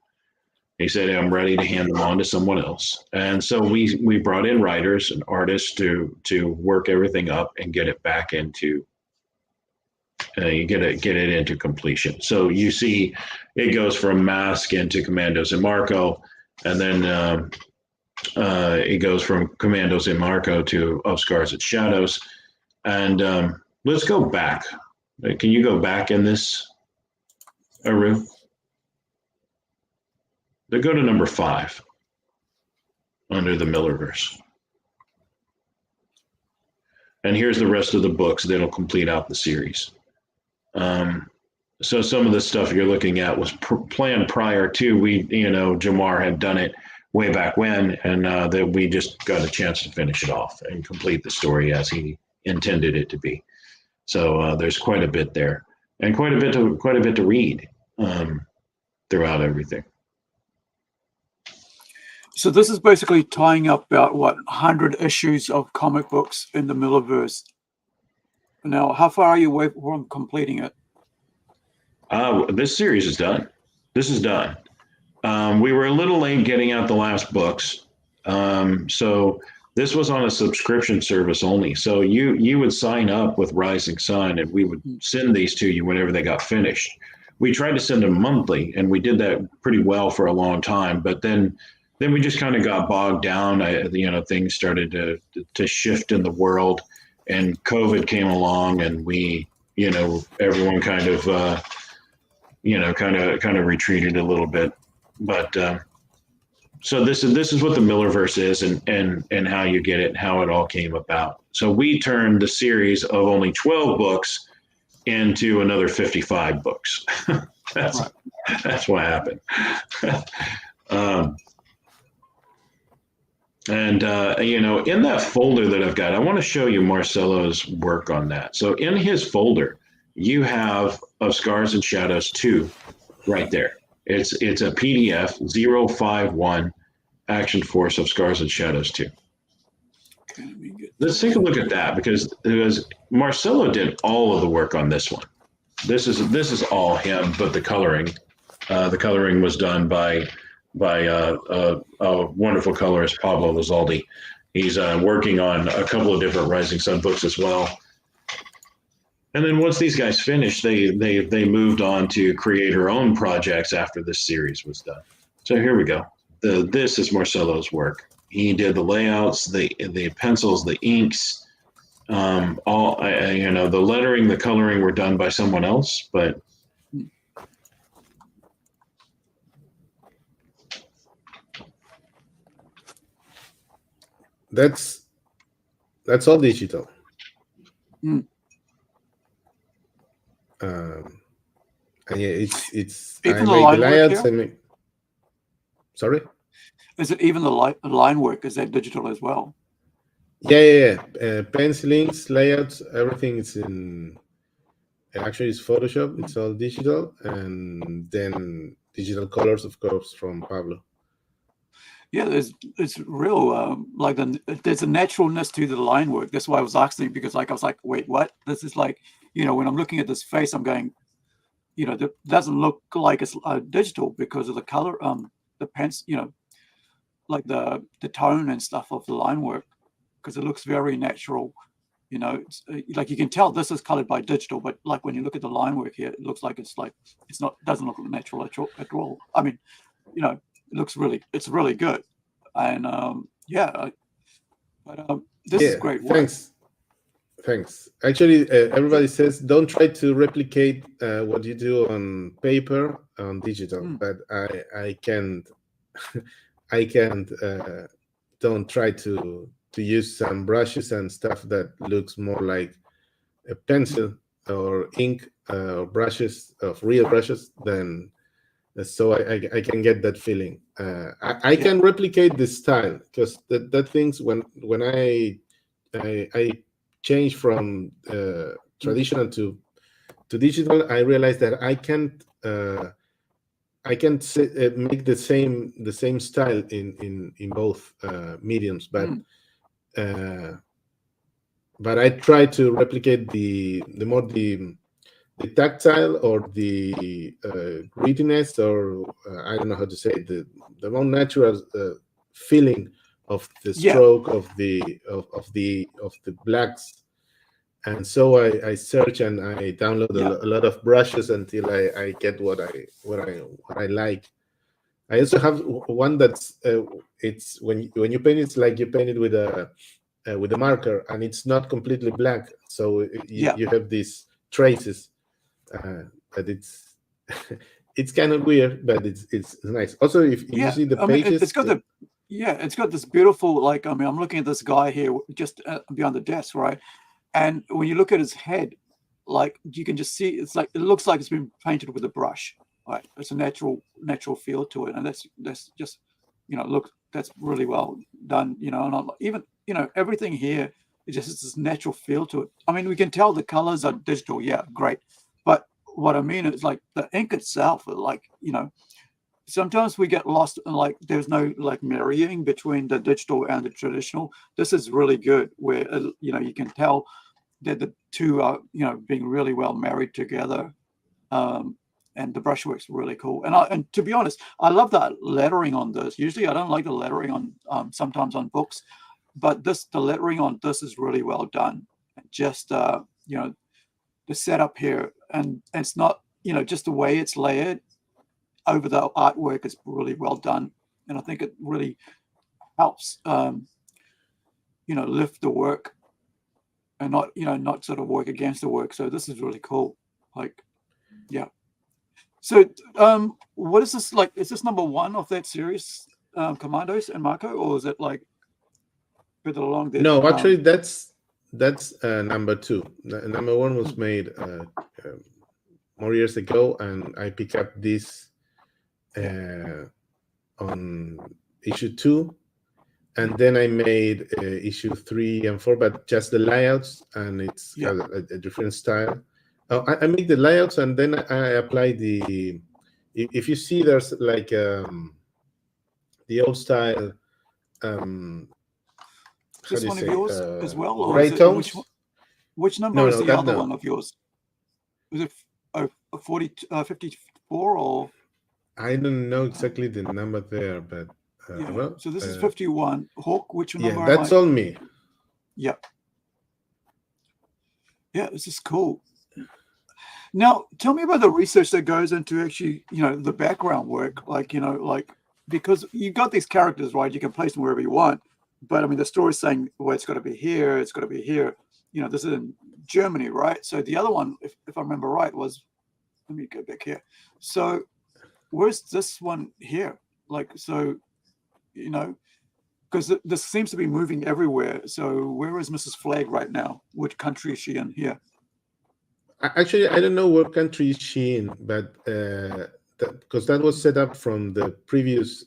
He said, I'm ready to hand them on to someone else. And so we brought in writers and artists to work everything up and get it back into get it into completion. So you see it goes from Mask into Commandos and Marco, and then it goes from Commandos and Marco to Of Scars and Shadows. And let's go back. Can you go back in this, Aru? They go to number 5 under the Millerverse. And here's the rest of the books that'll complete out the series. So some of the stuff you're looking at was planned prior to Jamar had done it way back when, and that we just got a chance to finish it off and complete the story as he intended it to be. So there's quite a bit there, and quite a bit to read throughout everything. So this is basically tying up about 100 issues of comic books in the Millerverse. Now, how far are you away from completing it? This series is done. This is done. We were a little late getting out the last books. So this was on a subscription service only. So you would sign up with Rising Sun and we would send these to you whenever they got finished. We tried to send them monthly and we did that pretty well for a long time. But then we just kind of got bogged down. Things started to shift in the world and COVID came along and everyone kind of retreated a little bit. But so this is what the Millerverse is and how you get it, how it all came about. So we turned the series of only 12 books into another 55 books. That's what happened. In that folder that I've got, I want to show you Marcelo's work on that. So in his folder, you have of Scars and Shadows 2 right there. It's a PDF 051 Action Force of Scars and Shadows 2. Let's take a look at that because Marcelo did all of the work on this one. This is all him, but the coloring was done by a wonderful colorist, Pablo Lizaldi. He's working on a couple of different Rising Sun books as well. And then once these guys finished, they moved on to create her own projects after this series was done. So here we go. This is Marcelo's work. He did the layouts, the pencils, the inks, the lettering, the coloring were done by someone else, but that's all digital. And yeah, it's even I make the layouts. Sorry? Is it even the line work? Is that digital as well? Yeah. Pencilings, layouts, everything is in. Actually, it's Photoshop. It's all digital, and then digital colors, of course, from Pablo. Yeah, it's real. There's a naturalness to the line work. That's why I was asking because I was like, wait, what? This is like, when I'm looking at this face, I'm going, that doesn't look like it's digital because of the color, the pens, like the tone and stuff of the line work, because it looks very natural. It's, like you can tell this is colored by digital, but like when you look at the line work here, it looks like it's doesn't look natural at all. I mean, it's really good, and this is great work. Thanks. Actually, everybody says don't try to replicate what you do on paper on digital, but I can't. I can't. Don't try to use some brushes and stuff that looks more like a pencil or ink or brushes of real brushes than. So I can get that feeling. I can replicate the style because that things when I change from traditional to digital, I realized that I can't make the same style in both mediums, but I try to replicate the tactile or the grittiness, or I don't know how to say it, the more natural feeling of the stroke of the blacks. And so I search and I download a lot of brushes until I get what I like. I also have one that's it's when you paint it's like you paint it with a marker and it's not completely black, so you have these traces. But it's it's kind of weird, but it's nice. Also, if you see the pages, it's got this beautiful, like, I mean, I'm looking at this guy here just behind the desk, right? And when you look at his head, like you can just see, it looks like it's been painted with a brush, right? It's a natural feel to it, and that's just, that's really well done, and I'm, even, everything here, it just has this natural feel to it. I mean, we can tell the colors are digital, great, but what I mean is like the ink itself, like, sometimes we get lost in like there's no like marrying between the digital and the traditional. This is really good where you can tell that the two are being really well married together, and the brushwork's really cool. And to be honest, I love that lettering on this. Usually I don't like the lettering on sometimes on books, but the lettering on this is really well done. Just the setup here, and it's not just the way it's layered over the artwork is really well done, and I think it really helps lift the work and not sort of work against the work. So this is really cool. Like, yeah. So what is this like? Is this number one of that series, Commandos and Marco, or is it like further along there? No, actually that's number two. Number one was made more years ago, and I picked up this on issue 2, and then I made issue 3 and 4, but just the layouts, and it's got a different style. I make the layouts, and then I apply the. If you see, there's like the old style. This one of yours as well, or gray tones? Which number is the other one of yours? Was it 54 or? I don't know exactly the number there, but well, so this is 51. Hawk, which number? Yeah, that's all me. Yeah. Yeah, this is cool. Now, tell me about the research that goes into actually, the background work, like because you got these characters, right? You can place them wherever you want, but I mean, the story's saying, well, it's got to be here, it's got to be here. This is in Germany, right? So the other one, if I remember right, was, let me go back here. So where's this one here? Like, so, because this seems to be moving everywhere. So where is Mrs. Flag right now? Which country is she in here? Actually, I don't know what country is she in, but because that was set up from the previous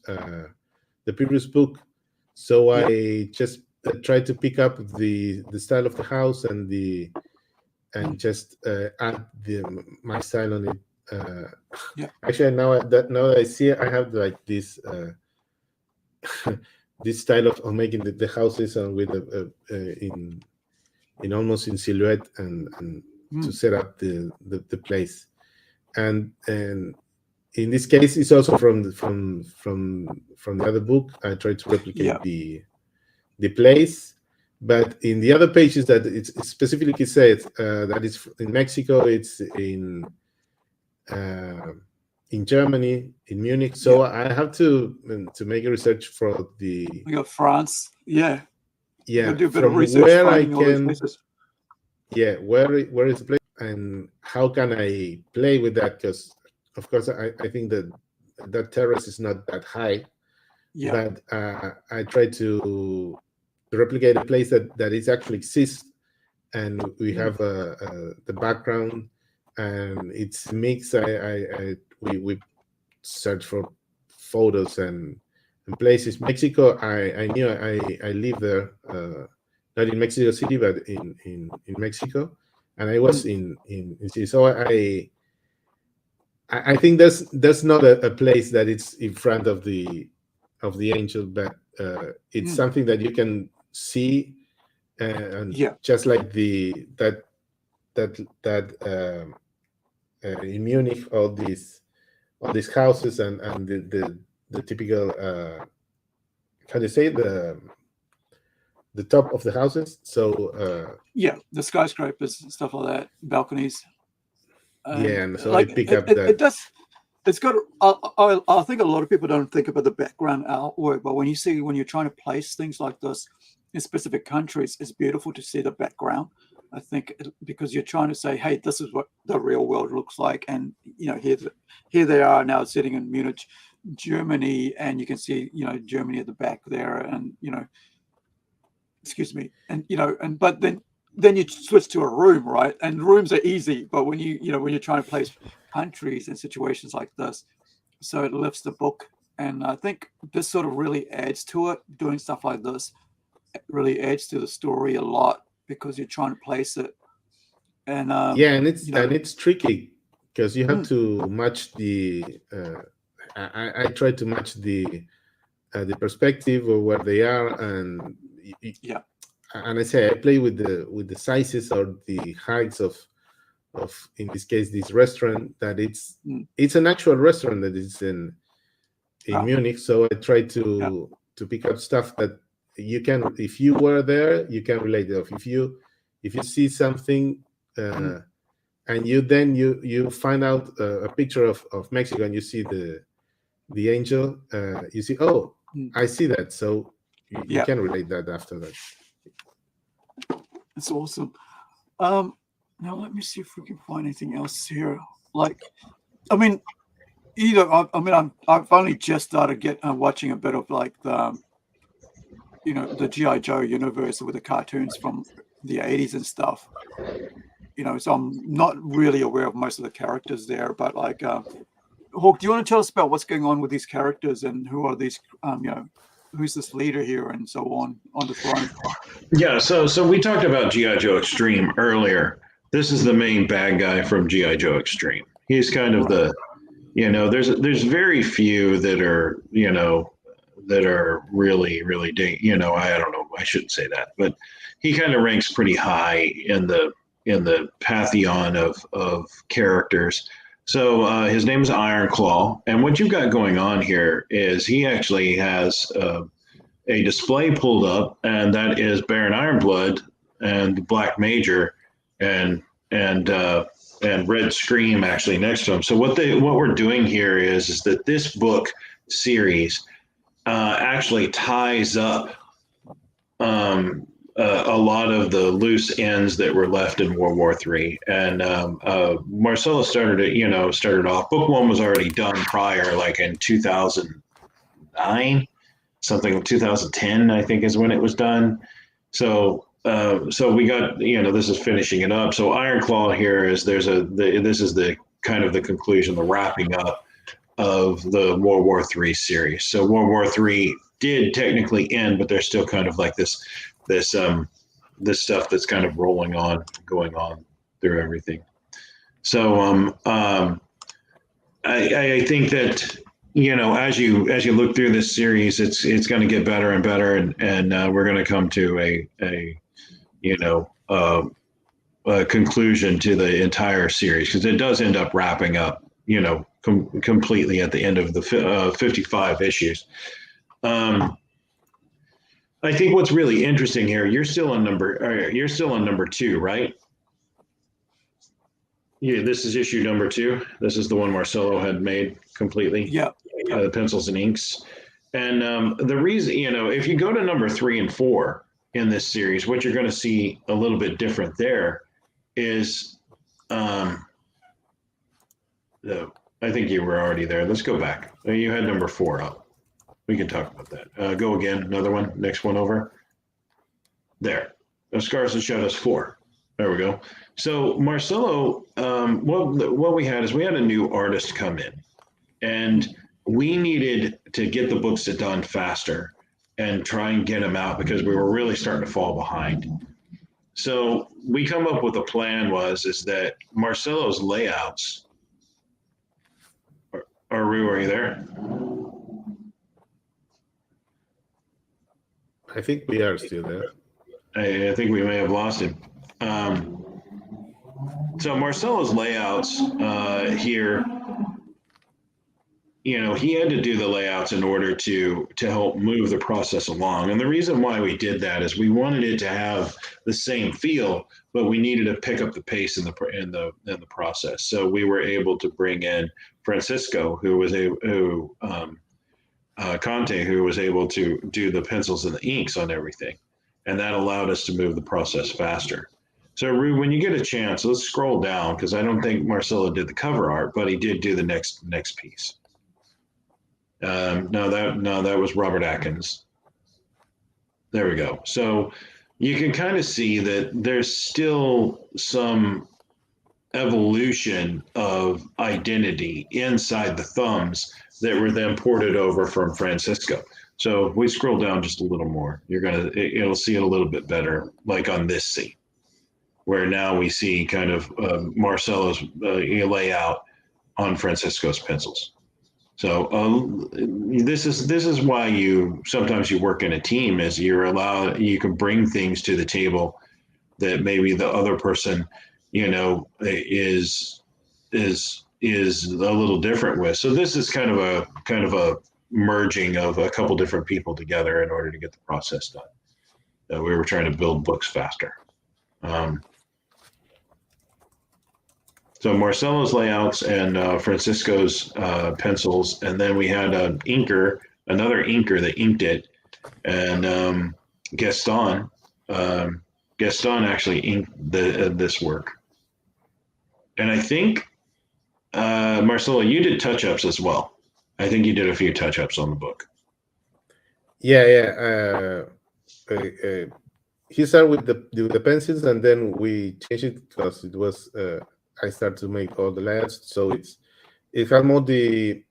book, so I just tried to pick up the style of the house and just add my style on it. Actually, now that I see it, I have like this this style of making the houses and with in almost in silhouette and to set up the place, and in this case it's also from the other book. I tried to replicate the place, but in the other pages that it specifically said that it's in Mexico, it's in Germany, in Munich. So I have to make a research for the. We got France. Yeah. Do a bit of research where I all these places. Yeah, where is the place and how can I play with that? Because of course I think that terrace is not that high. But I try to replicate a place that it actually exists, and we have the background and it's mixed. We search for photos and places. Mexico, I knew I live there, not in Mexico City, but in Mexico, and I was in so I think there's not a place that it's in front of the angel, but it's something that you can see, and just like that in Munich, all these houses and the typical how do you say the top of the houses. So the skyscrapers and stuff like that, balconies. And so I pick up that. It does. It's got. I think a lot of people don't think about the background artwork, but when you're trying to place things like this in specific countries, it's beautiful to see the background. I think because you're trying to say, hey, this is what the real world looks like, and here they are now sitting in Munich, Germany, and you can see Germany at the back there, and excuse me, and but then you switch to a room, right? And rooms are easy, but when when you're trying to place countries in situations like this, so it lifts the book. And I think this sort of really adds to it. Doing stuff like this, it really adds to the story a lot because you're trying to place it. And and it's tricky because you have to match the I try to match the perspective of where they are, and Yeah. And I say I play with the sizes or the heights of in this case this restaurant, that it's an actual restaurant that is in Munich. So I try to pick up stuff that you can, if you were there, you can relate it. If you see something and you find out a picture of Mexico, and you see the angel, you see, oh, I see that. So you can relate that after that. It's awesome. Now let me see if we can find anything else here. Like, I mean, I've only just started watching a bit of like the G.I. Joe universe with the cartoons from the 80s and stuff. So I'm not really aware of most of the characters there, but like, Hawk, do you want to tell us about what's going on with these characters and who are these, who's this leader here and so on the throne? Yeah, so we talked about G.I. Joe Extreme earlier. This is the main bad guy from G.I. Joe Extreme. He's kind of the, there's very few that are, that are really, really, I don't know, I shouldn't say that, but he kind of ranks pretty high in the pantheon of characters. So his name is Iron Claw, and what you've got going on here is he actually has a display pulled up, and that is Baron Ironblood and the Black Major and Red Scream actually next to him. So what we're doing here is that this book series actually ties up a lot of the loose ends that were left in World War III. And Marcelo started off. Book one was already done prior, like in 2009. Something 2010, I think, is when it was done. So we got, this is finishing it up. So Iron Claw here is this is the kind of the conclusion, the wrapping up of the World War III series. So World War III did technically end, but there's still kind of like this stuff that's kind of going on through everything. So I think that, as you look through this series, it's going to get better and better, and we're going to come to a conclusion to the entire series, because it does end up wrapping up, completely at the end of the 55 issues. I think what's really interesting here, you're still on number 2, right? Yeah, this is issue number 2. This is the one Marcelo had made completely. Yeah. The pencils and inks. And the reason, if you go to number 3 and 4 in this series, what you're going to see a little bit different there is, I think you were already there. Let's go back. You had number 4 up. We can talk about that. Go again, another one, next one over. There. Scars and Shadows 4. There we go. So Marcelo, what we had is we had a new artist come in, and we needed to get the books done faster and try and get them out because we were really starting to fall behind. So we come up with a plan is that Marcelo's layouts. Rue, are you there? I think we are still there. I think we may have lost him. So Marcelo's layouts here, he had to do the layouts in order to help move the process along. And the reason why we did that is we wanted it to have the same feel, but we needed to pick up the pace in the process. So we were able to bring in Francisco, Conte, who was able to do the pencils and the inks on everything. And that allowed us to move the process faster. So Rue, when you get a chance, let's scroll down, because I don't think Marcelo did the cover art, but he did do the next piece. No, that was Robert Atkins. There we go. So you can kind of see that there's still some evolution of identity inside the thumbs that were then ported over from Francisco. So if we scroll down just a little more, it'll see it a little bit better, like on this scene, where now we see kind of Marcelo's layout on Francisco's pencils. So this is why you sometimes you work in a team, is you can bring things to the table that maybe the other person, is a little different with. So this is kind of a merging of a couple different people together in order to get the process done. We were trying to build books faster. So Marcelo's layouts and Francisco's pencils, and then we had another inker that inked it, and Gaston actually inked this work. And I think Marcelo, you did touch-ups as well. I think you did a few touch-ups on the book. Yeah. He started with the pencils, and then we changed it because it was I started to make all the layouts, so it had more the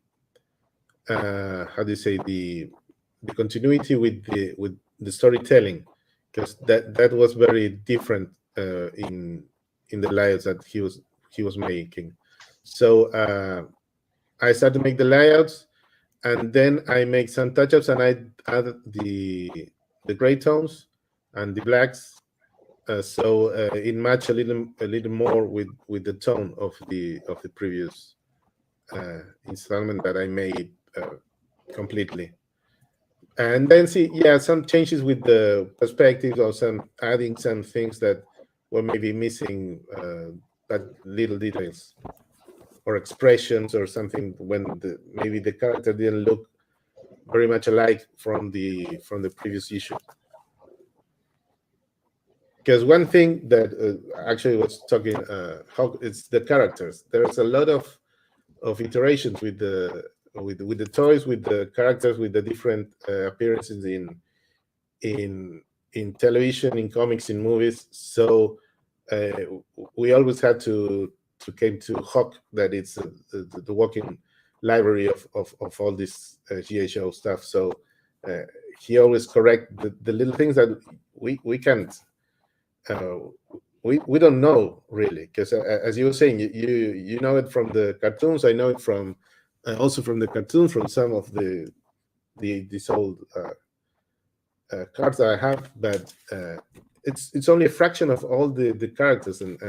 how do you say, the continuity with the storytelling, because that was very different in the layouts that he was making. So I started to make the layouts, and then I make some touch-ups, and I added the gray tones and the blacks, so it matched a little more with the tone of the previous installment that I made completely. And then some changes with the perspectives, or some adding some things that were maybe missing, but little details or expressions or something, when maybe the character didn't look very much alike from the previous issue. Because one thing that actually was talking, how it's the characters. There's a lot of iterations with the toys, with the characters, with the different appearances in television, in comics, in movies. So we always had to came to Hawk, that it's the walking library of all this GA show stuff. So he always correct the little things that we can't. We don't know really, because as you were saying, you know it from the cartoons. I know it from also from the cartoons, from some of these old cards that I have, but it's only a fraction of all the characters and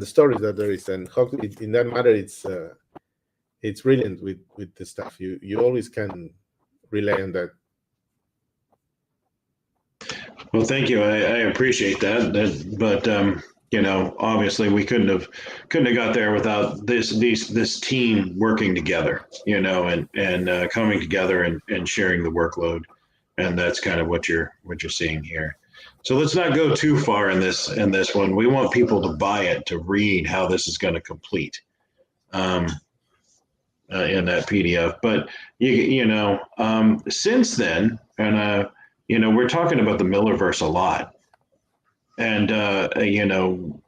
the stories that there is. And how, in that matter, it's brilliant with the stuff. You always can rely on that. Well, thank you. I appreciate that. But obviously we couldn't have got there without this team working together, and coming together and sharing the workload. And that's kind of what you're seeing here. So let's not go too far in this one. We want people to buy it, to read how this is going to complete in that PDF. But since then, and we're talking about the Millerverse a lot, and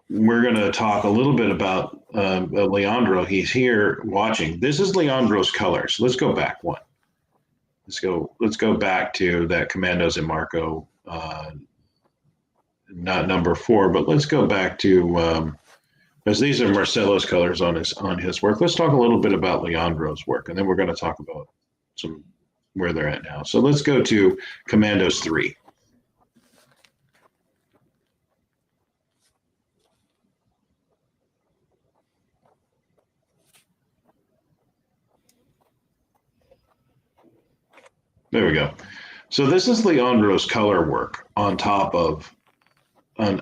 we're going to talk a little bit about Leandro. He's here watching. This is Leandro's colors. Let's go back one. Let's go back to that Commandos and Marco, not number 4, but let's go back to because these are Marcelo's colors on his work. Let's talk a little bit about Leandro's work, and then we're going to talk about where they're at now. So let's go to Commandos 3. There we go. So this is Leandro's color work on top of it,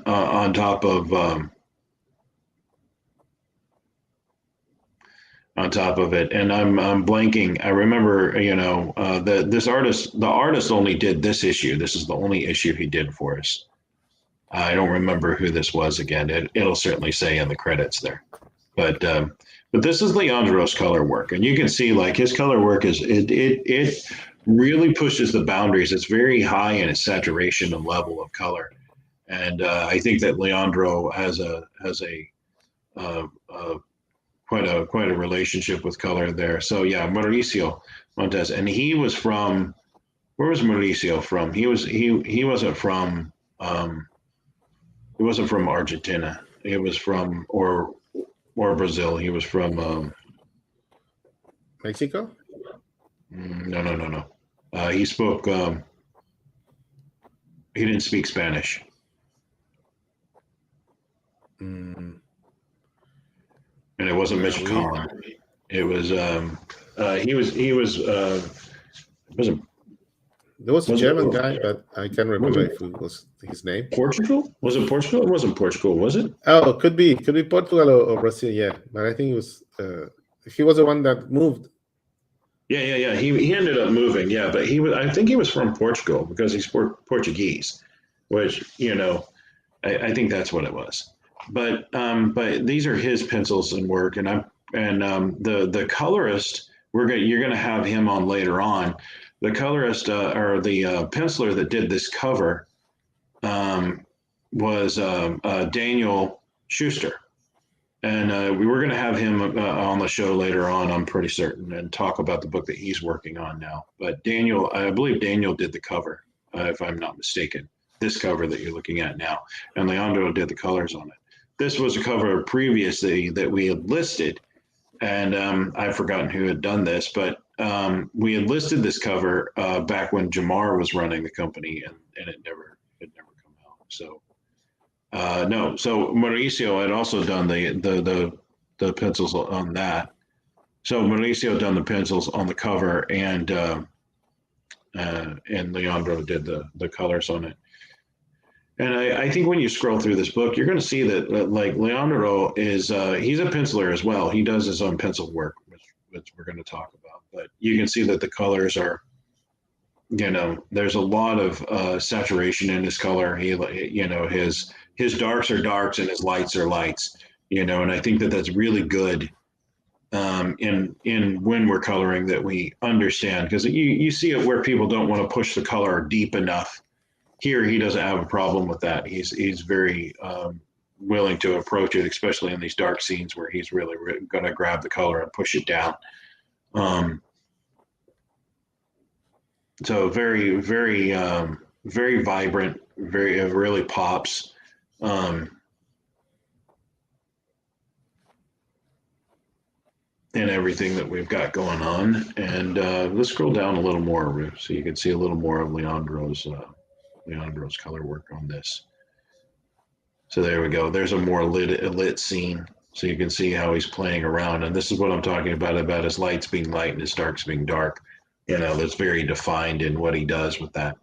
and I'm blanking. I remember, the artist only did this issue. This is the only issue he did for us. I don't remember who this was again. It'll certainly say in the credits there, but this is Leandro's color work, and you can see like his color work it really pushes the boundaries. It's very high in its saturation and level of color, and I think that Leandro has quite a relationship with color there. So yeah, Mauricio Montes, and he was from, where was Mauricio from? He wasn't from Argentina. He was from or Brazil. He was from Mexico? No. He spoke. He didn't speak Spanish. Mm. And it wasn't Michoacan. It was. He was. Wasn't. There was a Was German it, guy, but I can't remember if it was his name. Portugal? Was it Portugal? It wasn't Portugal, was it? Oh, could be Portugal or Brazil. Yeah, but I think it was. He was the one that moved. Yeah. He ended up moving. Yeah, but he was. I think he was from Portugal because he's Portuguese, which I think that's what it was. But these are his pencils and work, and the colorist. You're gonna have him on later on. The colorist or the penciler that did this cover was Daniel Schuster. And we were going to have him on the show later on, I'm pretty certain, and talk about the book that he's working on now. But I believe Daniel did the cover, if I'm not mistaken, this cover that you're looking at now. And Leandro did the colors on it. This was a cover previously that we had listed, and I've forgotten who had done this, but we had listed this cover back when Jamar was running the company, and it never come out. So no, so Mauricio had also done the pencils on that. So Mauricio done the pencils on the cover, and Leandro did the colors on it. And I think when you scroll through this book, you're going to see that like Leandro is he's a penciler as well. He does his own pencil work, which we're going to talk about. But you can see that the colors are, there's a lot of saturation in his color. His darks are darks and his lights are lights. And I think that that's really good in when we're coloring, that we understand, because you see it where people don't want to push the color deep enough. Here, he doesn't have a problem with that. He's very willing to approach it, especially in these dark scenes where he's really going to grab the color and push it down. So very, very, very vibrant. It really pops. And everything that we've got going on. And let's scroll down a little more, so you can see a little more of Leandro's color work on this. So there we go. There's a more lit scene, so you can see how he's playing around. And this is what I'm talking about his lights being light and his darks being dark. That's very defined in what he does with that.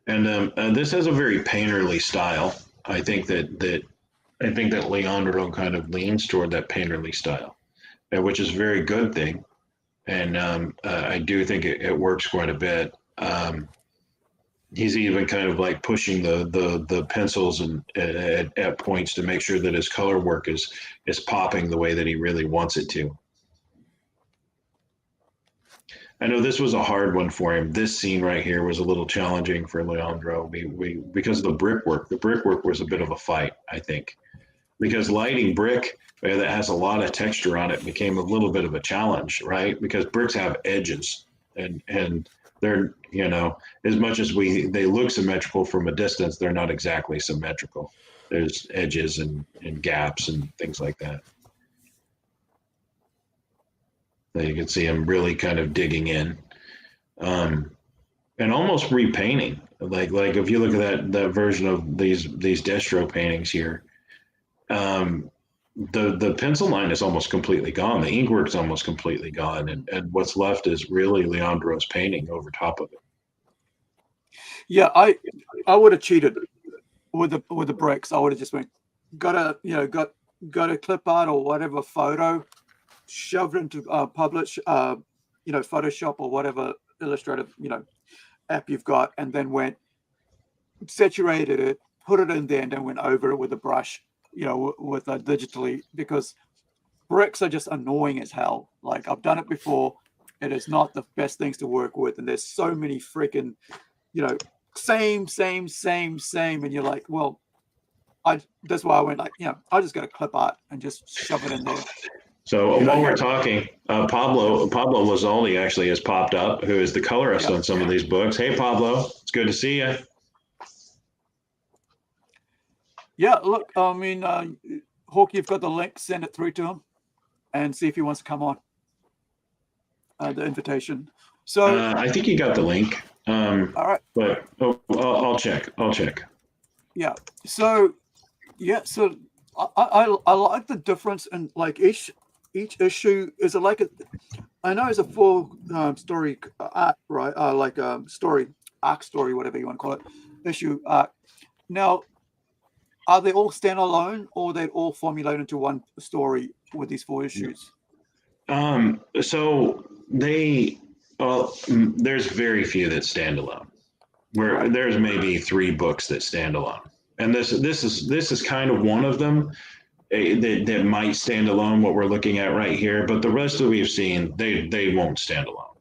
And this has a very painterly style. I think that Leandro kind of leans toward that painterly style, which is a very good thing. And I do think it works quite a bit. He's even kind of like pushing the pencils and at points to make sure that his color work is popping the way that he really wants it to. I know this was a hard one for him. This scene right here was a little challenging for Leandro because of the brickwork. The brickwork was a bit of a fight, I think, because lighting brick that has a lot of texture on it became a little bit of a challenge, right? Because bricks have edges, and they're, as much as they look symmetrical from a distance, they're not exactly symmetrical. There's edges and gaps and things like that. So you can see him really kind of digging in, and almost repainting. Like if you look at that version of these Destro paintings here, the pencil line is almost completely gone. The inkwork's almost completely gone, and what's left is really Leandro's painting over top of it. Yeah, I would have cheated with the bricks. I would have just went, got a clip art or whatever photo, shoved it into publish, Photoshop or whatever illustrative app you've got, and then went saturated it, put it in there, and then went over it with a brush, with digitally, because bricks are just annoying as hell. Like, I've done it before. It is not the best things to work with, and there's so many freaking, same, and you're like, well, that's why I went like, I just got a clip art and just shove it in there. So while we're talking, Pablo Mazzoli actually has popped up, who is the colorist on some of these books. Hey, Pablo, it's good to see you. Yeah, look, I mean, Hawk, you've got the link. Send it through to him and see if he wants to come on. The invitation. So, I think you got the link. all right. But I'll check. I'll check. Yeah. So, yeah. So, I like the difference in like each issue is like a. I know it's a full story arc, right? Like story arc story, whatever you want to call it, issue arc. Now, are they all standalone, or they all formulate into one story with these 4 issues? So there's very few that stand alone. Where there's maybe 3 books that stand alone, and this is kind of one of them that might stand alone. What we're looking at right here, but the rest that we've seen, they won't stand alone.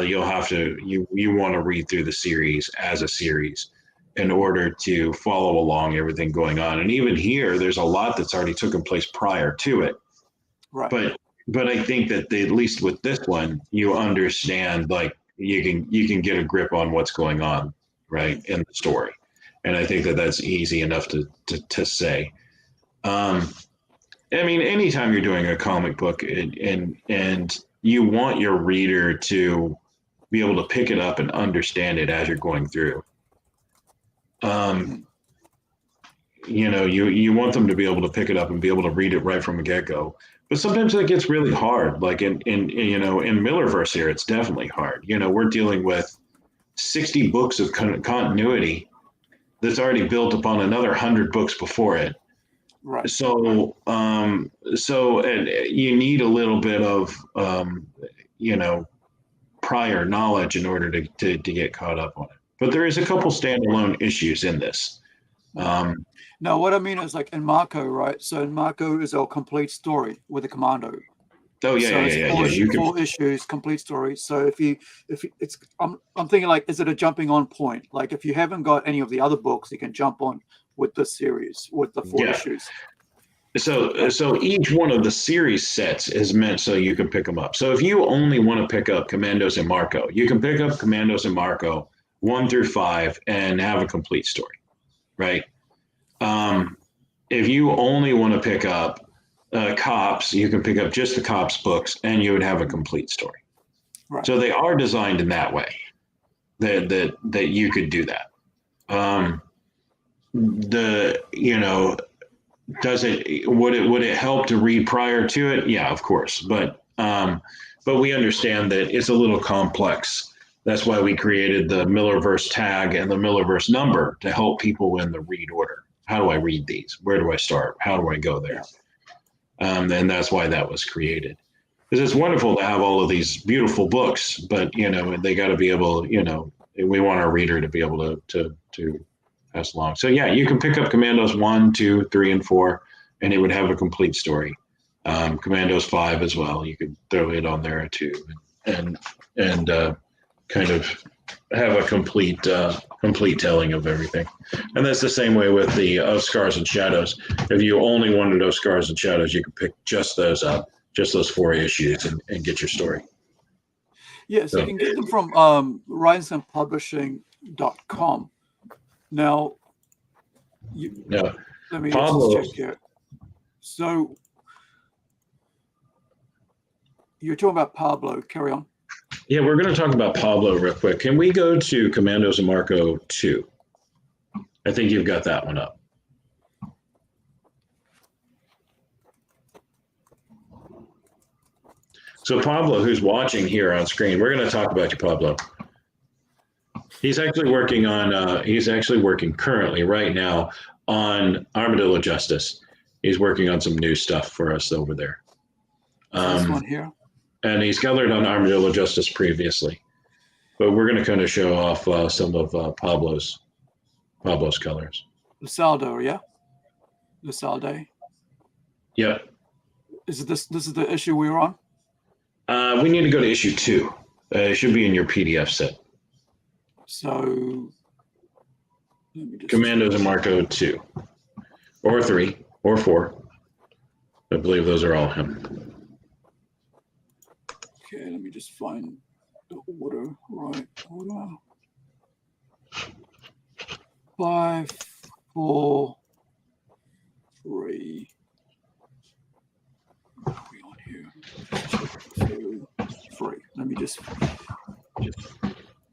You'll have to you want to read through the series as a series in order to follow along everything going on. And even here, there's a lot that's already taken place prior to it. Right. But I think that at least with this one, you understand, like you can get a grip on what's going on, right, in the story. And I think that that's easy enough to say. I mean, anytime you're doing a comic book and you want your reader to be able to pick it up and understand it as you're going through. You want them to be able to pick it up and be able to read it right from the get-go. But sometimes that gets really hard. Like in Millerverse here, it's definitely hard. We're dealing with 60 books of continuity that's already built upon another 100 books before it. Right. So you need a little bit of prior knowledge in order to get caught up on it. But there is a couple standalone issues in this. Now, what I mean is like in Marco, right? So in Marco is our complete story with the commando. Oh yeah, so 4 issues, complete story. So if it's, I'm thinking like, is it a jumping on point? Like if you haven't got any of the other books, you can jump on with this series with the 4 issues. So each one of the series sets is meant so you can pick them up. So if you only want to pick up Commandos and Marco, you can pick up Commandos and Marco 1 through 5 and have a complete story, right? If you only want to pick up Cops, you can pick up just the Cops books and you would have a complete story. Right. So they are designed in that way that you could do that. Would it help to read prior to it? Yeah, of course. But we understand that it's a little complex. That's why we created the Millerverse tag and the Millerverse number to help people in the read order. How do I read these? Where do I start? How do I go there? And that's why that was created. Because it's wonderful to have all of these beautiful books, but they got to be able. We want our reader to be able to pass along. So yeah, you can pick up Commandos 1, 2, 3, and 4, and it would have a complete story. Commandos 5 as well. You could throw it on there too, and kind of have a complete telling of everything. And that's the same way with the of Scars and Shadows. If you only wanted of Scars and Shadows, you could pick just those up, just those 4 issues, and get your story. Yes, you can get them from riseandpublishing.com. Now, let me just check here. So you're talking about Pablo. Carry on. Yeah, we're going to talk about Pablo real quick. Can we go to Commandos and Marco 2? I think you've got that one up. So Pablo, who's watching here on screen, we're going to talk about you, Pablo. He's actually working currently right now on Armadillo Justice. He's working on some new stuff for us over there. This one here. And he's colored on Armadillo Justice previously, but we're going to kind of show off some of Pablo's colors. Lusaldo, yeah. Lusalde. Yeah. Is it this? This is the issue we were on. We need to go to issue 2. It should be in your PDF set. So, let me just Commandos and Marco 2, or 3, or 4. I believe those are all him. Okay, let me just find the order. Right, order. 5, 4, Let me just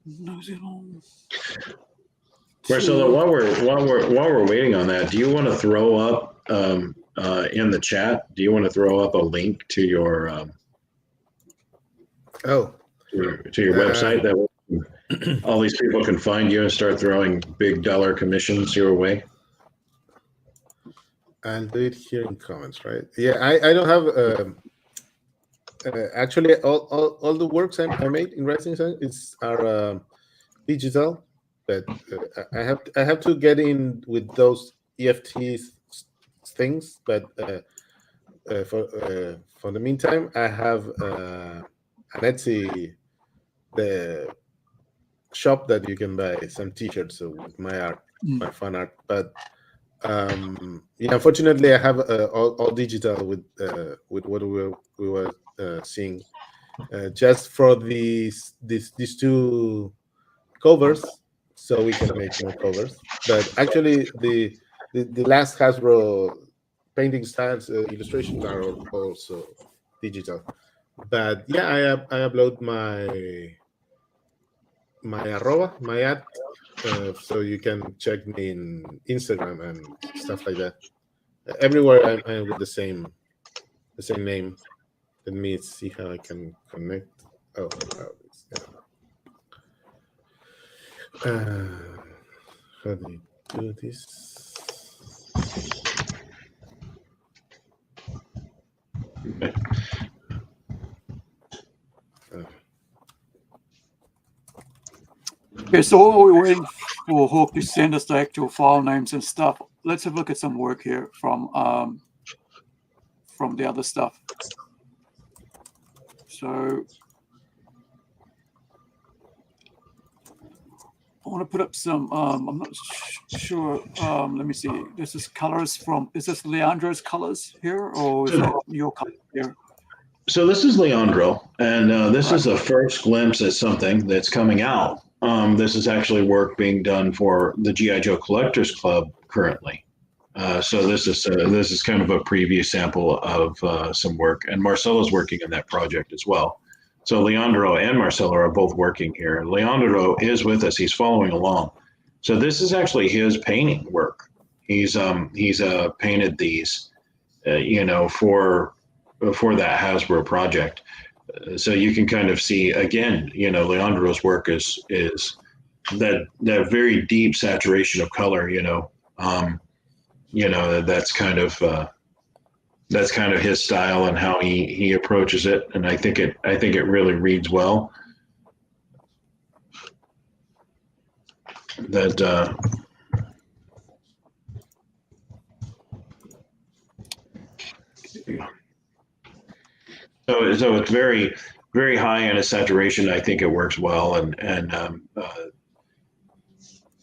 nose it on. Marcelo, while we're waiting on that, do you want to throw up in the chat? Do you want to throw up a link to your to your website that all these people can find you and start throwing big dollar commissions your way? I'll do it here in comments, right? Yeah, I don't have actually all the works I made in Rising Sun are digital, but I have to get in with those EFT things. But for the meantime, I have an Etsy, the shop that you can buy some T-shirts with my art, my fan art. But unfortunately, I have all digital with what we were seeing. Just for these two covers, so we can make more covers. But actually, the last Hasbro painting styles illustrations are also digital. But yeah, I upload my arroba, my ad, so you can check me in Instagram and stuff like that. Everywhere I'm with the same name. Let me see how I can connect. How do you do this? Okay, so while we're waiting for Hawk to send us the actual file names and stuff, let's have a look at some work here from the other stuff. So I want to put up some, I'm not sure, let me see, this is colors from, is this Leandro's colors here, or is that your color here? So this is Leandro, and this is a first glimpse at something that's coming out. This is actually work being done for the G.I. Joe Collectors Club currently. So this is kind of a preview sample of some work, and Marcelo's working on that project as well. So Leandro and Marcelo are both working here. Leandro is with us; he's following along. So this is actually his painting work. He's painted these, for that Hasbro project. So you can kind of see again, Leandro's work is that very deep saturation of color. That's kind of his style and how he approaches it, and I think it really reads well. So it's very, very high in a saturation. I think it works well, and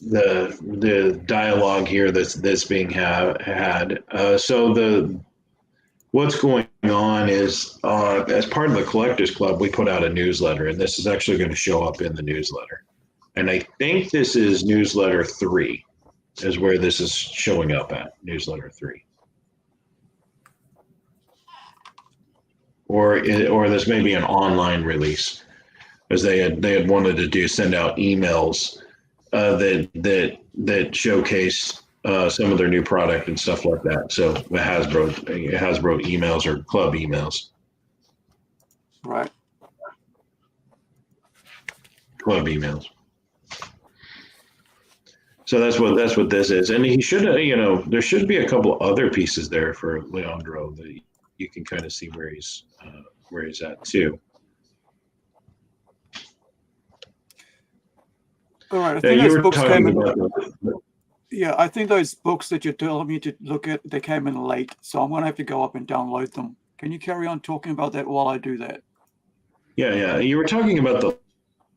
the dialogue here that's being had. So what's going on is as part of the Collectors Club, we put out a newsletter, and this is actually going to show up in the newsletter. And I think this is newsletter 3, is where this is showing up at, newsletter 3. Or this may be an online release, as they had wanted to send out emails that showcase some of their new product and stuff like that. So the Hasbro emails or club emails. Right. Club emails. So that's what this is, and he should, there should be a couple other pieces there for Leandro that you can kind of see where he's at too. All right, I think those books came in. Yeah, I think those books that you're telling me to look at, they came in late, so I'm going to have to go up and download them. Can you carry on talking about that while I do that? Yeah. You were talking about the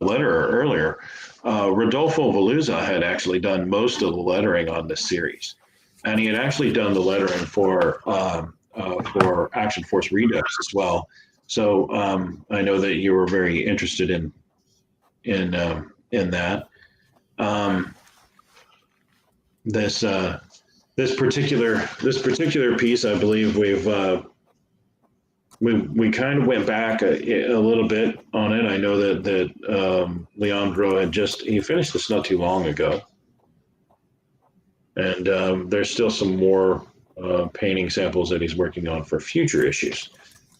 letterer earlier. Rodolfo Veluza had actually done most of the lettering on this series, and he had actually done the lettering for Action Force Redux as well. So I know that you were very interested in that. This particular piece, I believe we kind of went back a little bit on it. I know that Leandro he finished this not too long ago, and there's still some more painting samples that he's working on for future issues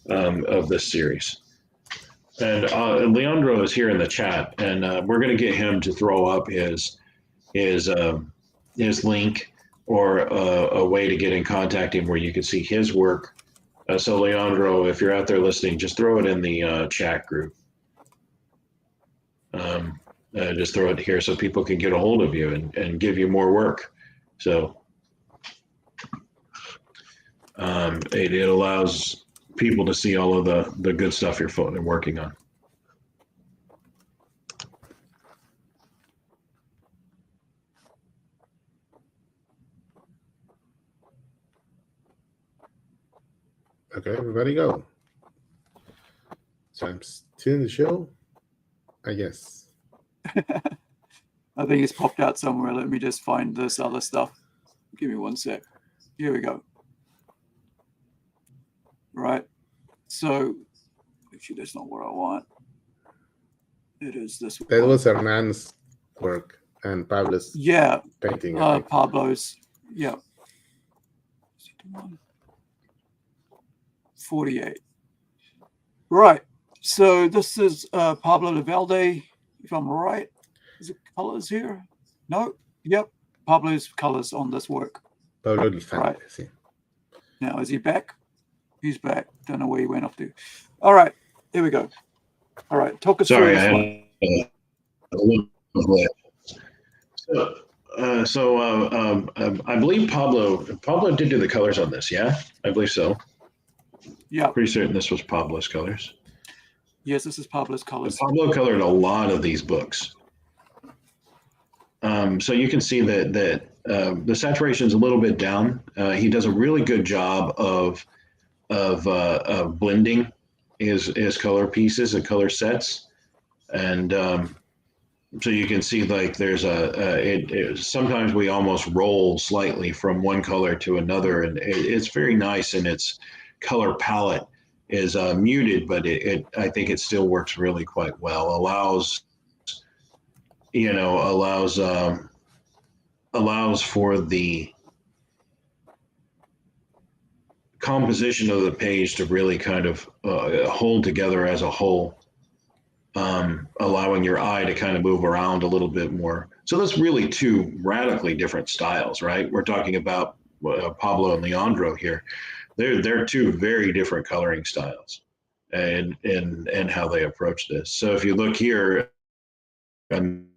of this series. And Leandro is here in the chat, and we're going to get him to throw up his link or a way to get in contact him where you can see his work. So Leandro, if you're out there listening, just throw it in the chat group. Just throw it here so people can get a hold of you and give you more work. So it allows people to see all of the good stuff you're working on. Okay, everybody go. So I'm still in the show, I guess. I think it's popped out somewhere. Let me just find this other stuff. Give me one sec. Here we go. Right. So, actually, that's not what I want. It is this one. That was Hernan's work and Pablo's painting. Pablo's, 48. Right. So this is Pablo Lavalde, if I'm right. Is it colors here? No. Yep. Pablo's colors on this work. Pablo Lifante, right. Sí. Now, is he back? He's back. Don't know where he went off to. All right. Here we go. All right. Talk us through this one. I believe Pablo did do the colors on this. Yeah, I believe so. Yeah. Pretty certain this was Pablo's colors. Yes, this is Pablo's colors. Pablo colored a lot of these books. So you can see that the saturation is a little bit down. He does a really good job of blending his color pieces and color sets, and so you can see like there's sometimes we almost roll slightly from one color to another, and it's very nice, and its color palette is muted, but I think it still works really quite well. Allows for the composition of the page to really kind of hold together as a whole, allowing your eye to kind of move around a little bit more. So that's really two radically different styles, right? We're talking about Pablo and Leandro here. They're two very different coloring styles and how they approach this. So if you look here, and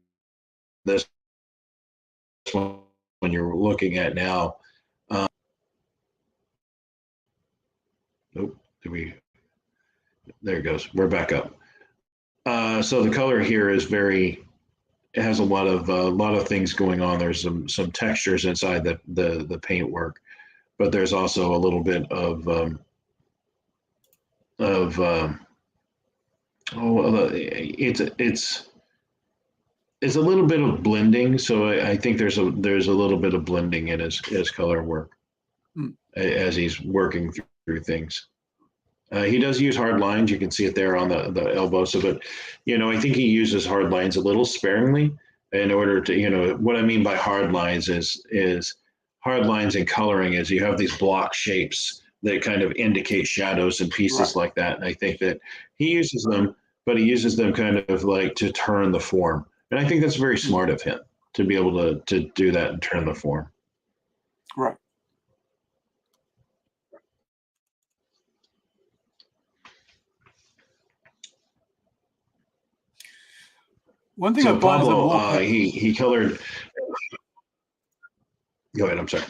this one when you're looking at now, there it goes. We're back up. So the color here is it has a lot of things going on. There's some textures inside the paint work, but there's also a little bit it's a little bit of blending. So I think there's a little bit of blending in his color work as he's working through things. He does use hard lines. You can see it there on the elbow. So, but, I think he uses hard lines a little sparingly in order to, what I mean by hard lines is hard lines in coloring is you have these block shapes that kind of indicate shadows and pieces like that. And I think that he uses them, but he uses them kind of like to turn the form. And I think that's very smart of him to be able to do that and turn the form. Right. One thing I find Pablo, he colored. Go ahead. I'm sorry.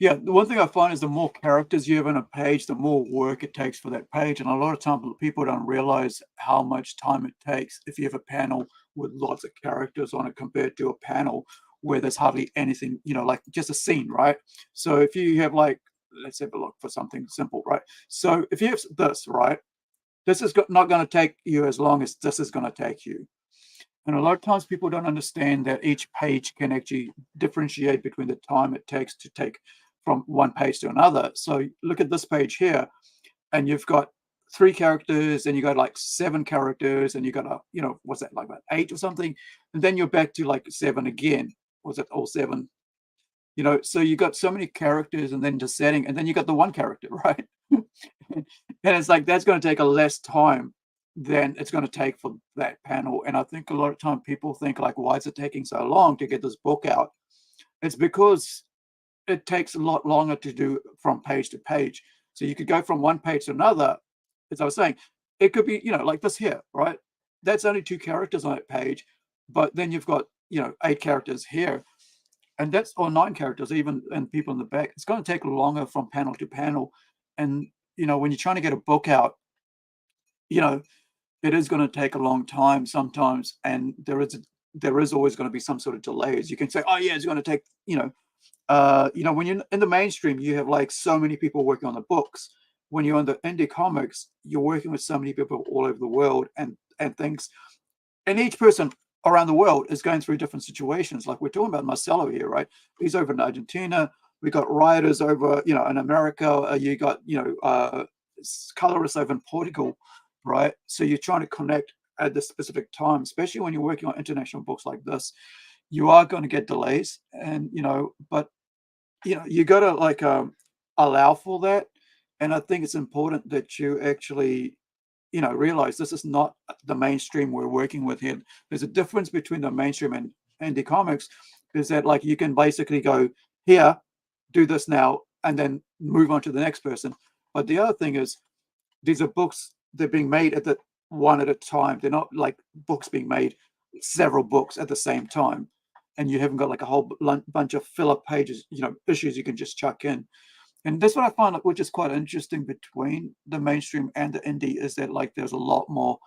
Yeah, the one thing I find is the more characters you have in a page, the more work it takes for that page. And a lot of times people don't realize how much time it takes if you have a panel with lots of characters on it compared to a panel where there's hardly anything, like just a scene, right? So if you have let's have a look for something simple, right? So if you have this, right, this is not going to take you as long as this is going to take you. And a lot of times people don't understand that each page can actually differentiate between the time it takes to take from one page to another. So look at this page here. and you've got 3 characters, and you got like 7 characters, and you got a, what's that, like about 8 or something, and then you're back to like 7 again. Was it all 7? So you got so many characters, and then just setting, and then you got the 1 character, right? And it's like that's going to take a less time than it's going to take for that panel. And I think a lot of time people think like, why is it taking so long to get this book out? It's because it takes a lot longer to do from page to page. So you could go from one page to another. As I was saying, it could be, like this here, right? That's only 2 characters on that page, but then you've got, 8 characters here, and that's, or 9 characters even, and people in the back. It's going to take longer from panel to panel. And, when you're trying to get a book out, it is going to take a long time sometimes. And there is always going to be some sort of delays. You can say, oh yeah, it's going to take, when you're in the mainstream, you have like so many people working on the books. When you're on the indie comics, you're working with so many people all over the world and things. And each person around the world is going through different situations. Like we're talking about Marcelo here, right? He's over in Argentina. We got writers over, in America. You got, colorists over in Portugal, right? So you're trying to connect at this specific time, especially when you're working on international books like this. You are going to get delays, and but you got to like allow for that. And I think it's important that you actually realize this is not the mainstream we're working with here. There's a difference between the mainstream and indie comics, is that like you can basically go here, do this now, and then move on to the next person. But the other thing is, these are books, they're being made at the one at a time. They're not like books being made, several books at the same time, and you haven't got like a whole bunch of filler pages, issues you can just chuck in. And that's what I find, which is quite interesting between the mainstream and the indie, is that like there's a lot more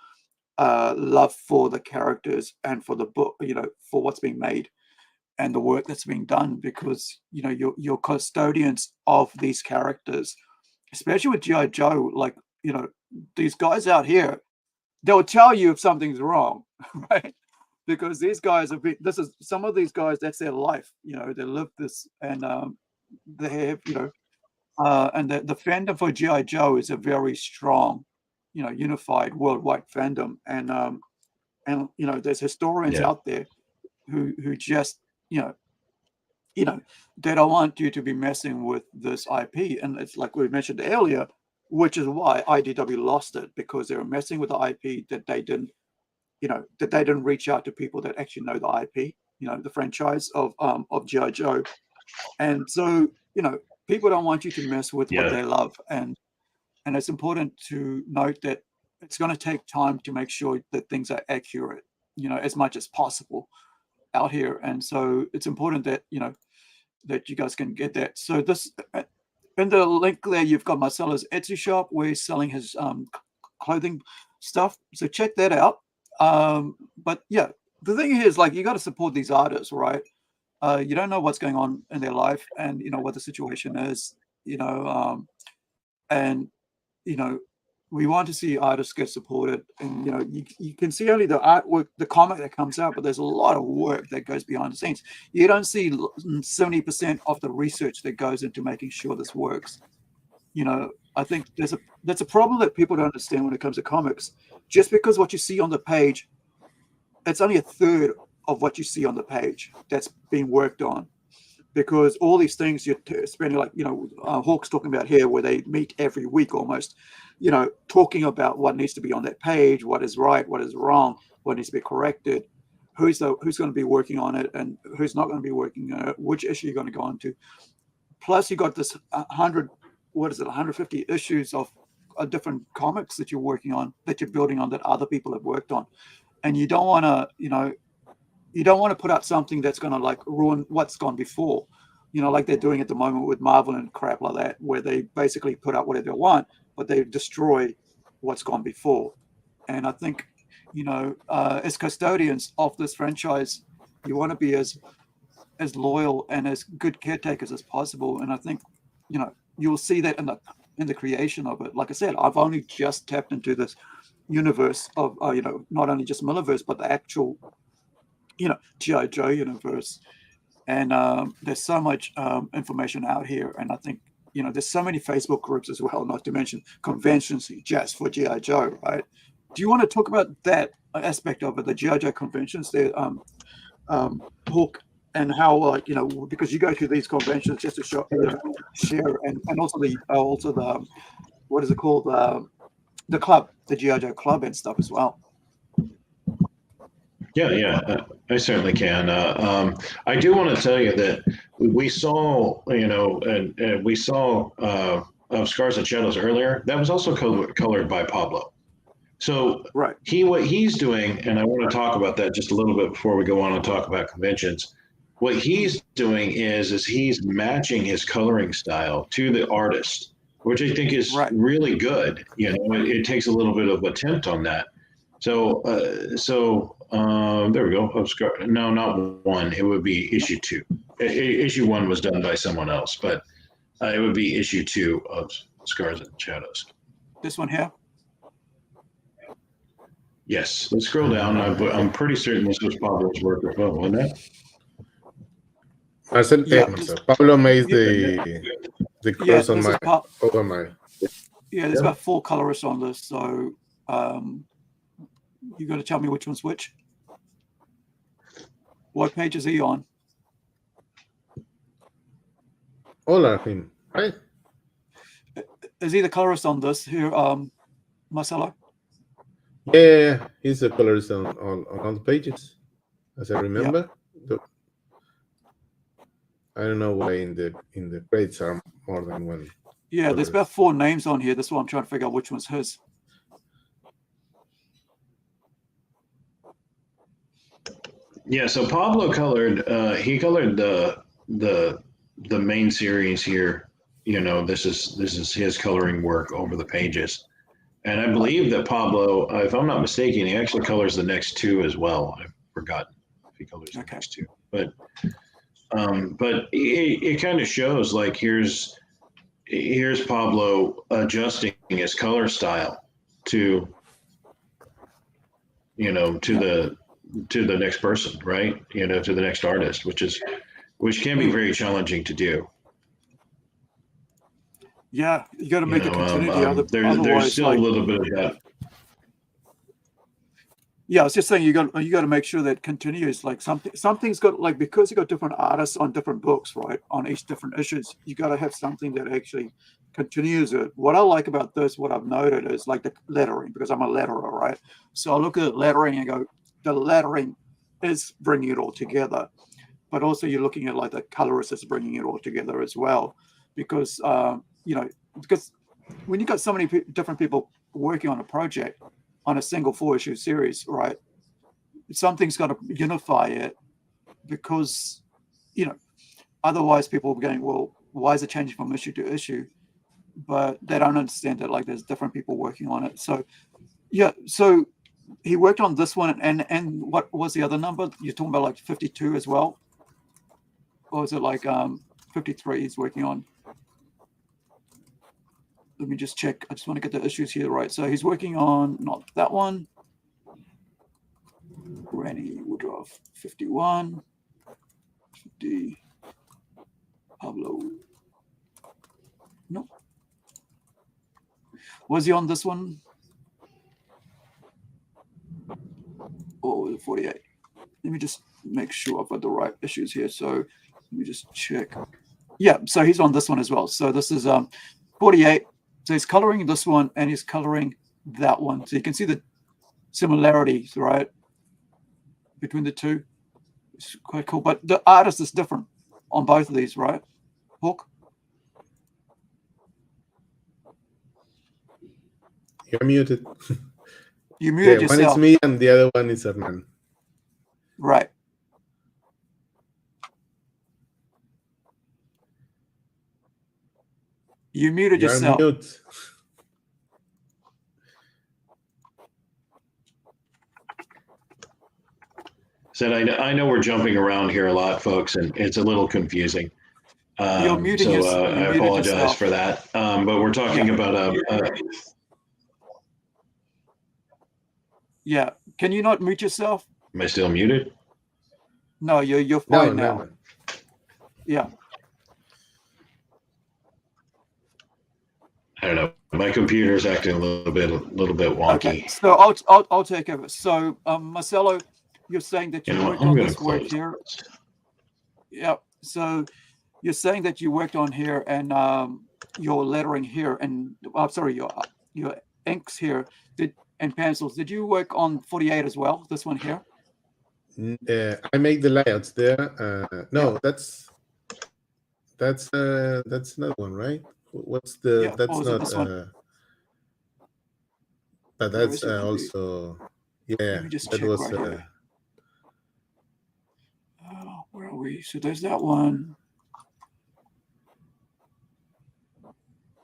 love for the characters and for the book, for what's being made and the work that's being done, because you're custodians of these characters, especially with G.I. Joe. Like these guys out here, they'll tell you if something's wrong, right? Because these guys have been, some of these guys, that's their life, they live this, and they have, and the fandom for G.I. Joe is a very strong, unified worldwide fandom. And there's historians out there who just, they don't want you to be messing with this IP. And it's like we mentioned earlier, which is why IDW lost it, because they were messing with the IP that they didn't, that they didn't reach out to people that actually know the IP, the franchise of G.I. Joe. And so, people don't want you to mess with what they love. And it's important to note that it's going to take time to make sure that things are accurate, as much as possible out here. And so it's important that, that you guys can get that. So this, in the link there, you've got Marcelo's Etsy shop where he's selling his clothing stuff. So check that out. But yeah, the thing here is like, you got to support these artists, right? You don't know what's going on in their life, and what the situation is, and we want to see artists get supported. And you can see only the artwork, the comic that comes out, but there's a lot of work that goes behind the scenes. You don't see 70% of the research that goes into making sure this works. I think that's a problem that people don't understand when it comes to comics. Just because what you see on the page, it's only a third of what you see on the page that's being worked on, because all these things you're spending, like Hawk's talking about here, where they meet every week almost, talking about what needs to be on that page, what is right, what is wrong, what needs to be corrected, who's going to be working on it and who's not going to be working on it, which issue you're going to go into. Plus you got this 150 issues of different comics that you're working on, that you're building on, that other people have worked on. And you don't want to, you don't want to put out something that's going to like ruin what's gone before, like they're doing at the moment with Marvel and crap like that, where they basically put out whatever they want, but they destroy what's gone before. And I think, as custodians of this franchise, you want to be as loyal and as good caretakers as possible. And I think, you'll see that in the creation of it. Like I said, I've only just tapped into this universe of, not only just Millerverse, but the actual G.I. Joe universe. And there's so much information out here, and I think there's so many Facebook groups as well, not to mention conventions just for G.I. Joe, right? Do you want to talk about that aspect of it, the G.I. Joe conventions there, Hawk, and how, because you go to these conventions just to share, and also the what is it called, the club, the G.I. Joe club and stuff as well. Yeah, I certainly can. I do want to tell you that we saw, and we saw of Scars and Shadows earlier. That was also colored by Pablo. So right, what he's doing, and I want to talk about that just a little bit before we go on and talk about conventions. What he's doing is he's matching his coloring style to the artist, which I think is really good. It takes a little bit of attempt on that. So there we go. No, not one. It would be issue 2. Issue 1 was done by someone else, but it would be issue 2 of Scars and Shadows. This one here. Yes. Let's scroll down. I'm pretty certain this was Pablo's work as well, wasn't it? Marcelo, Pablo made the colors on my over my. Yeah, there's about 4 colorists on this, so you got to tell me which one's which. What page is he on? All of him, right? Is he the colorist on this here, Marcelo? Yeah, he's the colorist on the pages, as I remember. Yeah. I don't know why in the crates are more than one. Yeah, colorist. There's about 4 names on here. That's why I'm trying to figure out which one's his. Yeah, so Pablo colored. He colored the main series here. This is his coloring work over the pages. And I believe that Pablo, if I'm not mistaken, he actually colors the next 2 as well. I've forgotten if he colors the next 2. But it kind of shows, like, here's Pablo adjusting his color style to the next person, right? To the next artist, which can be very challenging to do. Yeah, you got to make a continuity. There's still a little bit of that. Yeah, I was just saying you got to make sure that continues. Like something's got, like, because you got different artists on different books, right? On each different issues, you got to have something that actually continues it. What I like about this, what I've noted, is like the lettering, because I'm a letterer, right? So I look at the lettering and go, the lettering is bringing it all together, but also you're looking at, like, the colorist is bringing it all together as well, because because when you got so many different people working on a project on a single 4-issue series, right? Something's got to unify it, because otherwise people are going, well, why is it changing from issue to issue? But they don't understand that, like, there's different people working on it. So yeah, so he worked on this one, and what was the other number? You're talking about, like, 52 as well? Or is it like 53 he's working on? Let me just check. I just want to get the issues here right. So he's working on, not that one. Granny Woodruff, 51. 50. Pablo. No. Was he on this one? Or 48? Let me just make sure I've got the right issues here. So let me just check. Yeah, so he's on this one as well. So this is 48. So he's coloring this one and he's coloring that one. So you can see the similarities, right, between the two. It's quite cool. But the artist is different on both of these, right, Hawk? You're muted. You muted yourself. One is me and the other one is Hernan. Right. You muted yourself. Mute. Said I know we're jumping around here a lot, folks, and it's a little confusing. You're muting yourself. I apologize for that. But we're talking about yeah. Can you not mute yourself? Am I still muted? No, you're fine now. No. Yeah. I don't know. My computer's acting a little bit wonky. Okay, so I'll take over. So Marcelo, you're saying that You you know, worked I'm on going to this work close here. this. Yeah. So you're saying that you worked on here and your lettering here, and I'm sorry, your inks here and pencils. Did you work on 48 as well? This one here. I make the layouts there. No, Yeah. that's another one, right? What's the? Yeah. That's Or was it not. this one? But Where that's is it? also. Yeah, Let me just that check was. right here. Where are we? So there's that one.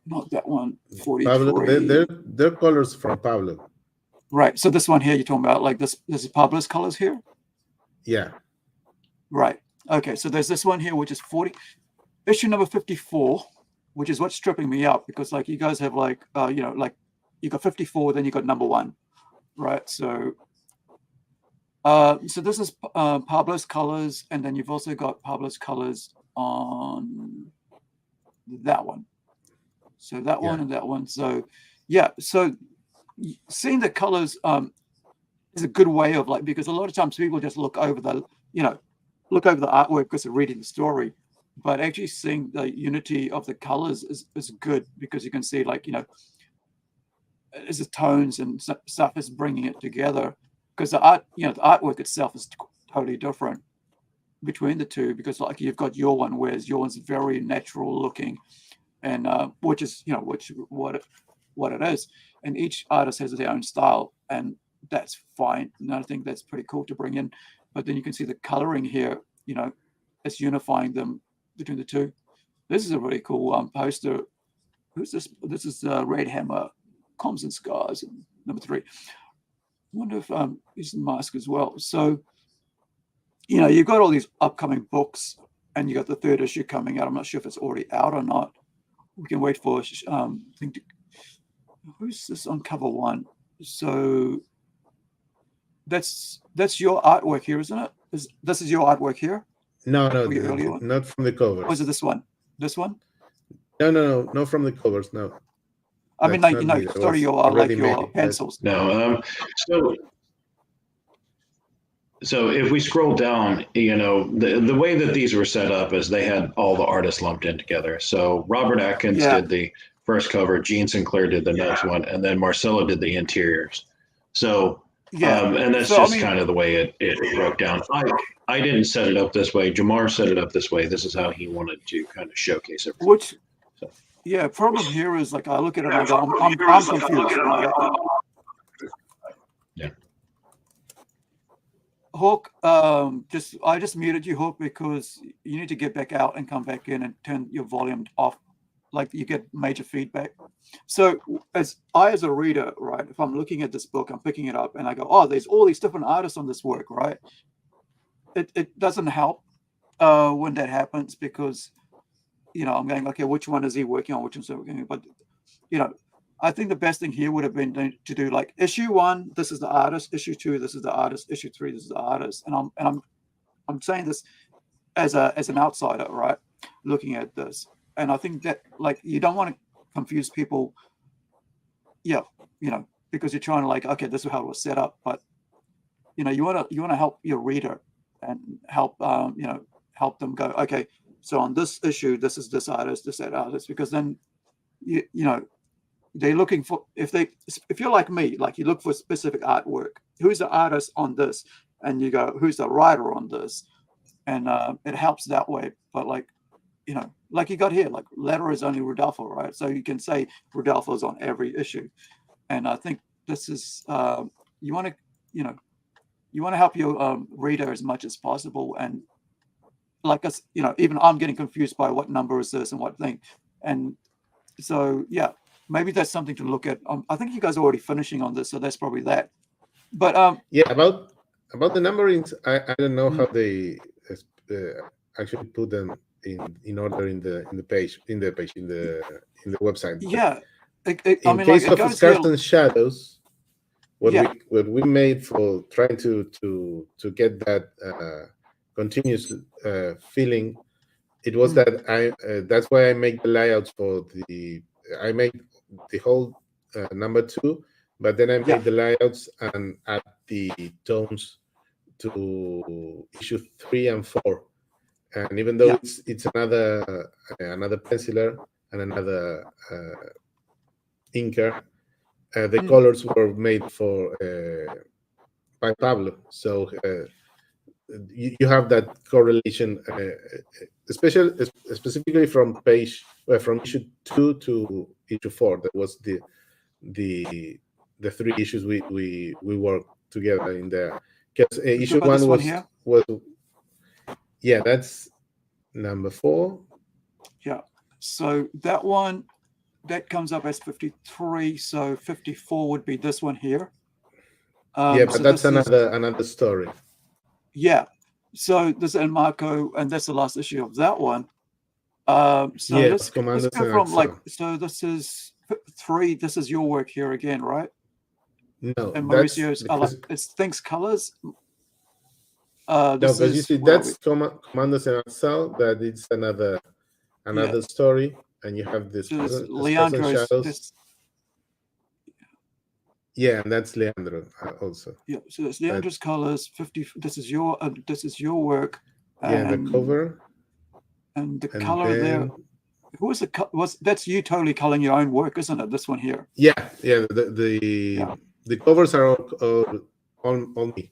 Not that one. 43. Pablo, they're colors from Pablo. Right. So this one here you're talking about, like this is Pablo's colors here? Yeah. Right. Okay. So there's this one here, which is 40, issue number 54, which is what's stripping me up, because like you guys have like, like you got 54, then you got number 1. Right. So so this is Pablo's colors, and then you've also got Pablo's colors on that one. So that one and that one. So yeah. So seeing the colors is a good way of, like, because a lot of times people just look over the artwork because they're reading the story, but actually seeing the unity of the colors is good, because you can see, like, as the tones and stuff is bringing it together, because the art, the artwork itself is totally different between the two, because like you've got your one, whereas your one's very natural looking, and which is what it is, and each artist has their own style, and that's fine, and I think that's pretty cool to bring in. But then you can see the coloring here, it's unifying them between the two. This is a really cool poster. Who's this? This is Red Hammer, Comms and Scars, number 3. I wonder if he's in Mask as well. So you've got all these upcoming books, and you got the 3rd issue coming out. I'm not sure if it's already out or not. We can wait for thing to. Who's this on cover 1? So that's your artwork here, isn't it? This is your artwork here? No, not from the covers. Or is it this one? This one? No, not from the covers. No. I mean, like, sorry, your pencils. No. So if we scroll down, the way that these were set up is they had all the artists lumped in together. So Robert Atkins did the first cover, Gene Sinclair did the next one, and then Marcelo did the interiors. So and that's kind of the way it broke down. I didn't set it up this way. Jamar set it up this way. This is how he wanted to kind of showcase it. Problem here is, like, I look at it and I go, I'm confused. Yeah. Hawk, I just muted you, Hawk, because you need to get back out and come back in and turn your volume off. Like, you get major feedback. So as a reader, right, if I'm looking at this book, I'm picking it up and I go, oh, there's all these different artists on this work, right? It doesn't help when that happens, because I'm going, okay, which one is he working on? Which one's he working on? But I think the best thing here would have been to do, like, issue 1, this is the artist. Issue 2, this is the artist. Issue 3, this is the artist. And I'm saying this as an outsider, right, looking at this. And I think that, like, you don't want to confuse people. Because you're trying to, like, okay, this is how it was set up. But you want to help your reader and help them go, okay, so on this issue, this is this artist, that artist, because then they're looking for, if you're like me, like, you look for specific artwork, who's the artist on this, and you go, who's the writer on this, and it helps that way. But like you got here, like, letter is only Rodolfo, right? So you can say Rodolfo's on every issue, and I think this is you want to help your reader as much as possible. And like us, even I'm getting confused by what number is this and what thing, and so maybe that's something to look at. I think you guys are already finishing on this, so that's probably that. But about the numberings, I don't know how they actually put them in order in the page in the website. Yeah, in case of Scars and Shadows, what we made for trying to get that continuous feeling, it was that that's why I make the layouts for I make the whole number 2, but then I made the layouts and add the tones to issue 3 and 4. And even though it's another penciler and another inker, the colors were made by Pablo. So you have that correlation, specifically from issue 2 to issue 4. That was the 3 issues we worked together in there. Because issue 1 was that's number 4. Yeah. So that one, that comes up as 53. So 54 would be this one here. But so that's another story. Yeah. So this is Marco, and that's the last issue of that one. Let's go from so this is 3. This is your work here again, right? No. And Mauricio's, it's Thinks Colors. Because you see, that's Commandos in Excel. That it's another story, and you have this. So Leandro's. And that's Leandro also. Yeah, so it's Leandro's colors. 50. This is your work. The cover. And the color there. Who was that's you totally coloring your own work, isn't it? This one here. Yeah. The covers are all me.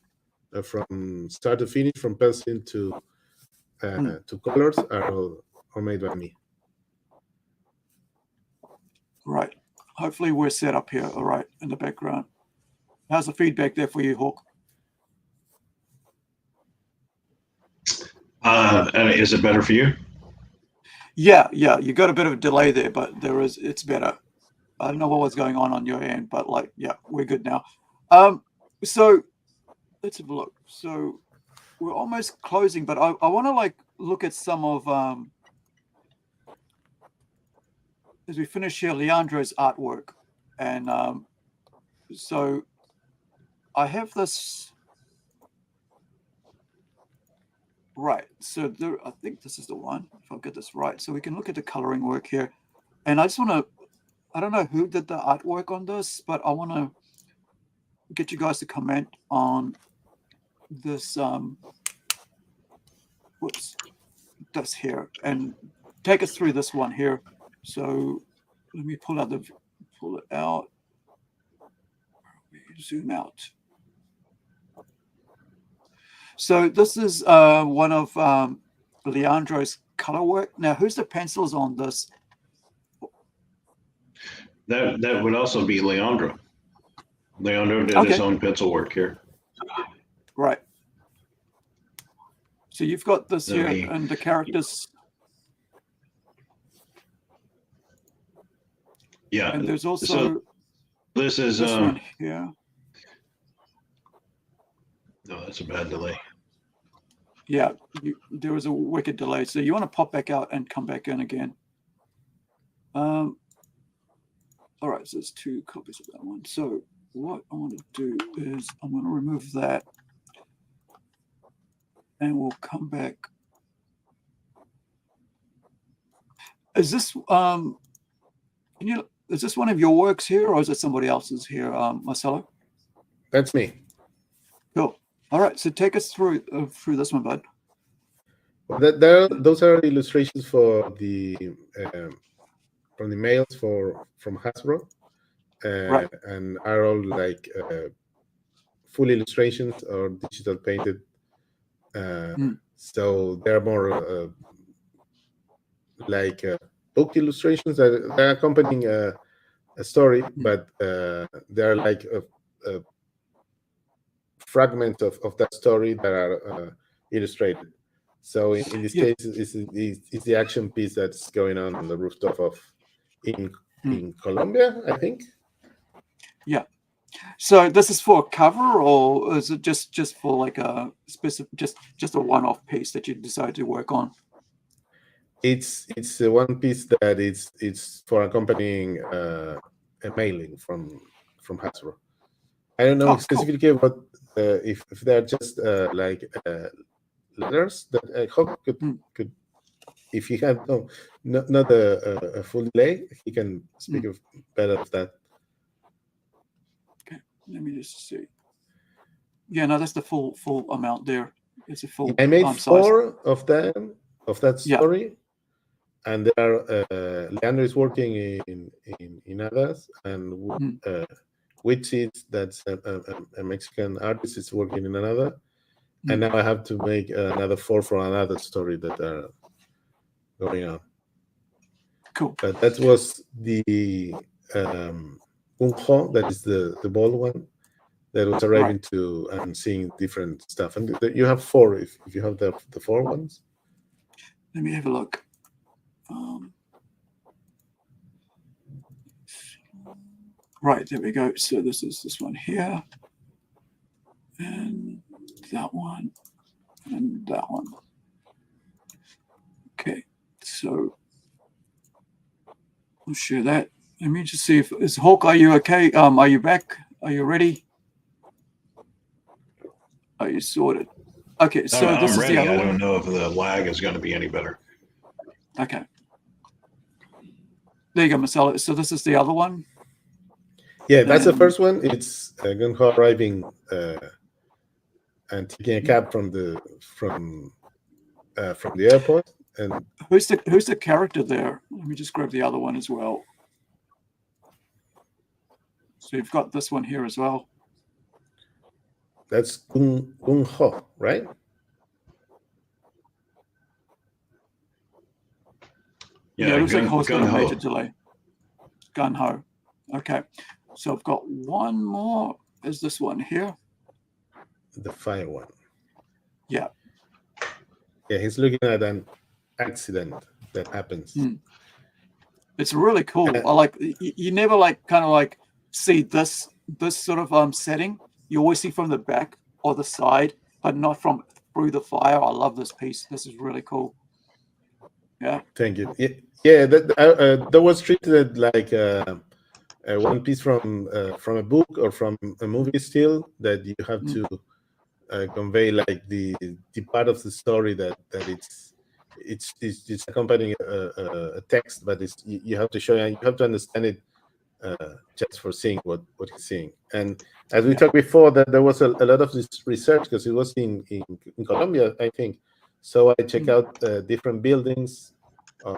From start to finish, from pencil to colors, are all made by me. Right. Hopefully we're set up here, all right, in the background. How's the feedback there for you, Hawk? Is it better for you? Yeah. You got a bit of a delay there, but it's better. I don't know what was going on your end, but we're good now. So let's have a look. So we're almost closing, but I want to look at some of as we finish here, Leandro's artwork. And so I have this. Right. So I think this is the one, if I'll get this right. So we can look at the coloring work here. And I just want to, I don't know who did the artwork on this, but I want to get you guys to comment on this, this here, and take us through this one here. So let me pull it out. Zoom out. So this is one of Leandro's color work. Now, who's the pencils on this? That would also be Leandro. Leandro did his own pencil work here. Right. So you've got this here, and the characters. Yeah. And there's also this is this one here. No, that's a bad delay. Yeah, there was a wicked delay. So you want to pop back out and come back in again. All right, so there's 2 copies of that one. So what I want to do is I'm going to remove that, and we'll come back. Is this is this one of your works here, or is it somebody else's here, Marcelo? That's me. Cool. All right, so take us through this one, bud. Well, those are illustrations for the from the mails from Hasbro, Right. and are all full illustrations or digital painted. So they're more book illustrations that are accompanying a story, but they're like a fragment of that story that are illustrated. So in this case, it's the action piece that's going on the rooftop in Colombia, I think. Yeah. So this is for a cover, or is it just for like a specific, just a one-off piece that you decided to work on? It's a one piece that it's for accompanying a mailing from Hasbro. I don't know specifically what if they're just letters that Hope could if he had not a full delay, he can speak of better of that. Okay, let me just see. Yeah, no, that's the full amount there. It's a full. I made size. 4 of them of that Yeah. story, and there are Leandro is working in others, and Witchy, that's a Mexican artist, is working in another, and now I have to make another 4 for another story that are going on. Cool. But that was the Unho, that is the bald one that was arriving to and seeing different stuff. And you have 4 if you have the 4 ones. Let me have a look. Right, there we go. So this is this one here, and that one, and that one. Okay, so we'll share that. Let me just see if is Hawk. Are you okay? Are you back? Are you ready? Are you sorted? Okay, so I'm this is ready. the other I one. don't know if the lag is going to be any better. Okay. There you go, Marcelo. So this is the other one. Yeah, that's the first one. It's Gunho arriving and taking a cab from the airport. And who's the character there? Let me just grab the other one as well. So you've got this one here as well. That's Gunho, right? Yeah, it looks like Ho's got a Gun-Ho. major delay. Gun-Ho. Okay. So I've got one more. Is this one here? The fire one. Yeah. Yeah, he's looking at an accident that happens. It's really cool. I like you never kind of see this sort of setting. You always see from the back or the side, but not from through the fire. I love this piece. This is really cool. Yeah. Thank you. Yeah, that was treated like one piece from a book or from a movie still, that you have to convey like the part of the story that it's accompanying a text, but you have to show, you have to understand it just for seeing what he's seeing. And as we talked before, that there was a lot of this research because it was in Colombia, I think. So I check out different buildings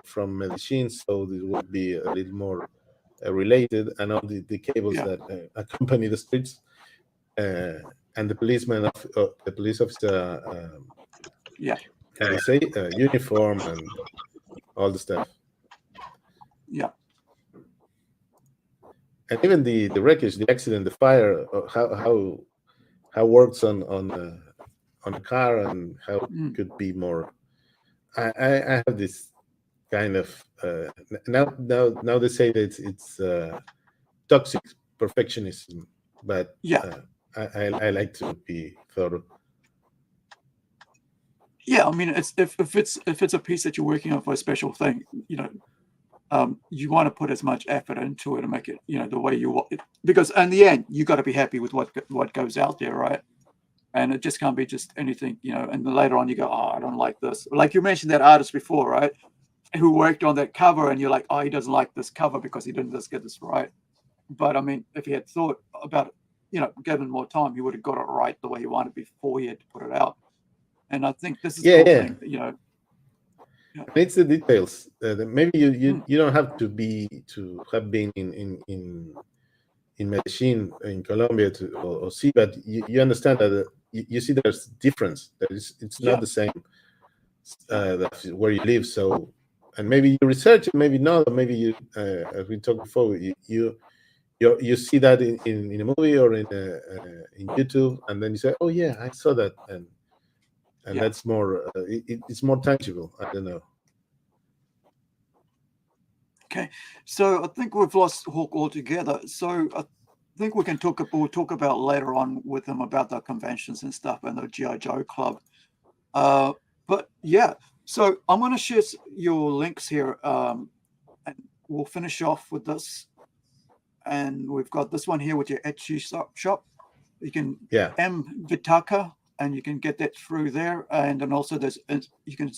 from Medellin, so this would be a little more related, and all the cables that accompany the streets, and the policeman of the police officer. Can I say uniform and all the stuff? Yeah. And even the wreckage, the accident, the fire, how works on a car, and how it could be more. I have this kind of now they say that it's toxic perfectionism, but I like to be thorough. Yeah, I mean, it's if it's a piece that you're working on for a special thing, you want to put as much effort into it and make it, the way you want it, because in the end, you got to be happy with what goes out there, right? And it just can't be just anything, and then later on you go, oh, I don't like this. Like you mentioned that artist before, right? Who worked on that cover, and you're like, oh, he doesn't like this cover because he didn't just get this right. But I mean, if he had thought about it, given more time, he would have got it right the way he wanted before he had to put it out. And I think this is the thing, It's the details. Maybe you don't have to have been in Medellin, in Colombia, or see, but you understand that you see there's difference. That it's not the same where you live. So, and maybe you research it, maybe not, or maybe you, as we talked before, you see that in a movie or in YouTube, and then you say, oh yeah, I saw that, and that's more it's more tangible. I don't know. Okay, so I think we've lost Hawk altogether. So I think we'll talk about later on with him about the conventions and stuff and the G.I. Joe Club. But yeah, so I'm going to share your links here, and we'll finish off with this. And we've got this one here with your Etsy shop. You can Vitacca, and you can get that through there. And then also you can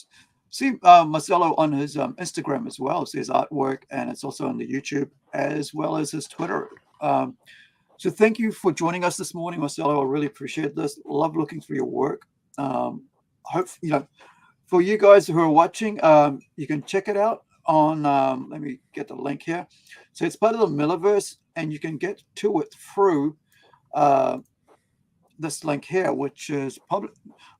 see Marcelo on his Instagram as well. So his artwork, and it's also on the YouTube as well as his Twitter. So thank you for joining us this morning, Marcelo. I really appreciate this. Love looking through your work. Hope for you guys who are watching, you can check it out on. Let me get the link here. So it's part of the Millerverse, and you can get to it through this link here, which is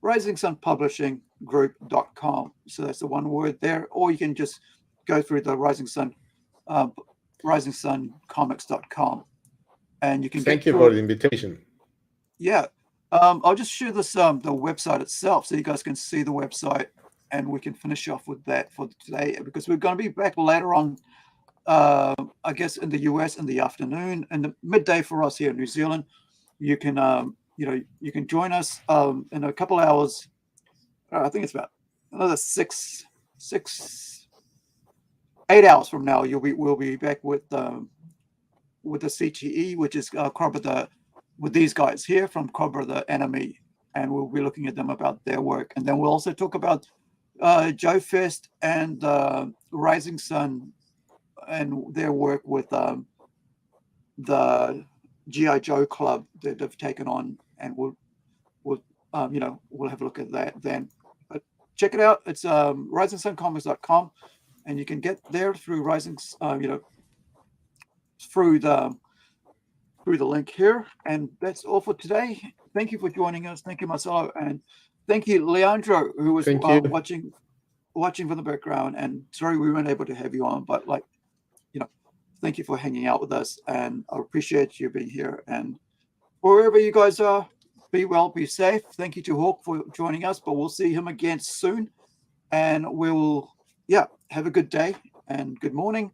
risingsunpublishinggroup.com. So that's the one word there, or you can just go through the risingsuncomics.com, and you can. Thank you for the invitation. Yeah, I'll just share this the website itself, so you guys can see the website, and we can finish off with that for today, because we're going to be back later on. I guess in the US in the afternoon and the midday for us here in New Zealand. You can you can join us in a couple hours. I think it's about another 8 hours from now. We'll be back with the CTE, which is Cobra with these guys here from Cobra the Enemy, and we'll be looking at them about their work, and then we'll also talk about Joe Fest and Rising Sun and their work with the G.I. Joe Club that they've taken on, and we'll have a look at that then. But check it out. It's risingsuncomics.com, and you can get there through through the link here. And that's all for today. Thank you for joining us. Thank you, Marcelo, and thank you, Leandro, who was watching from the background. And sorry we weren't able to have you on, but thank you for hanging out with us, and I appreciate you being here. And wherever you guys are, be well, be safe. Thank you to Hawk for joining us, but we'll see him again soon. And we'll, have a good day and good morning.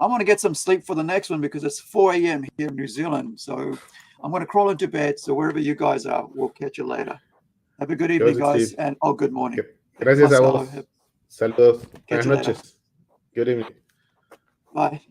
I'm going to get some sleep for the next one because it's 4 a.m. here in New Zealand. So I'm going to crawl into bed. So wherever you guys are, we'll catch you later. Have a good evening, guys, and good morning. Gracias a vos. Saludos. Buenas noches. Good evening. Bye.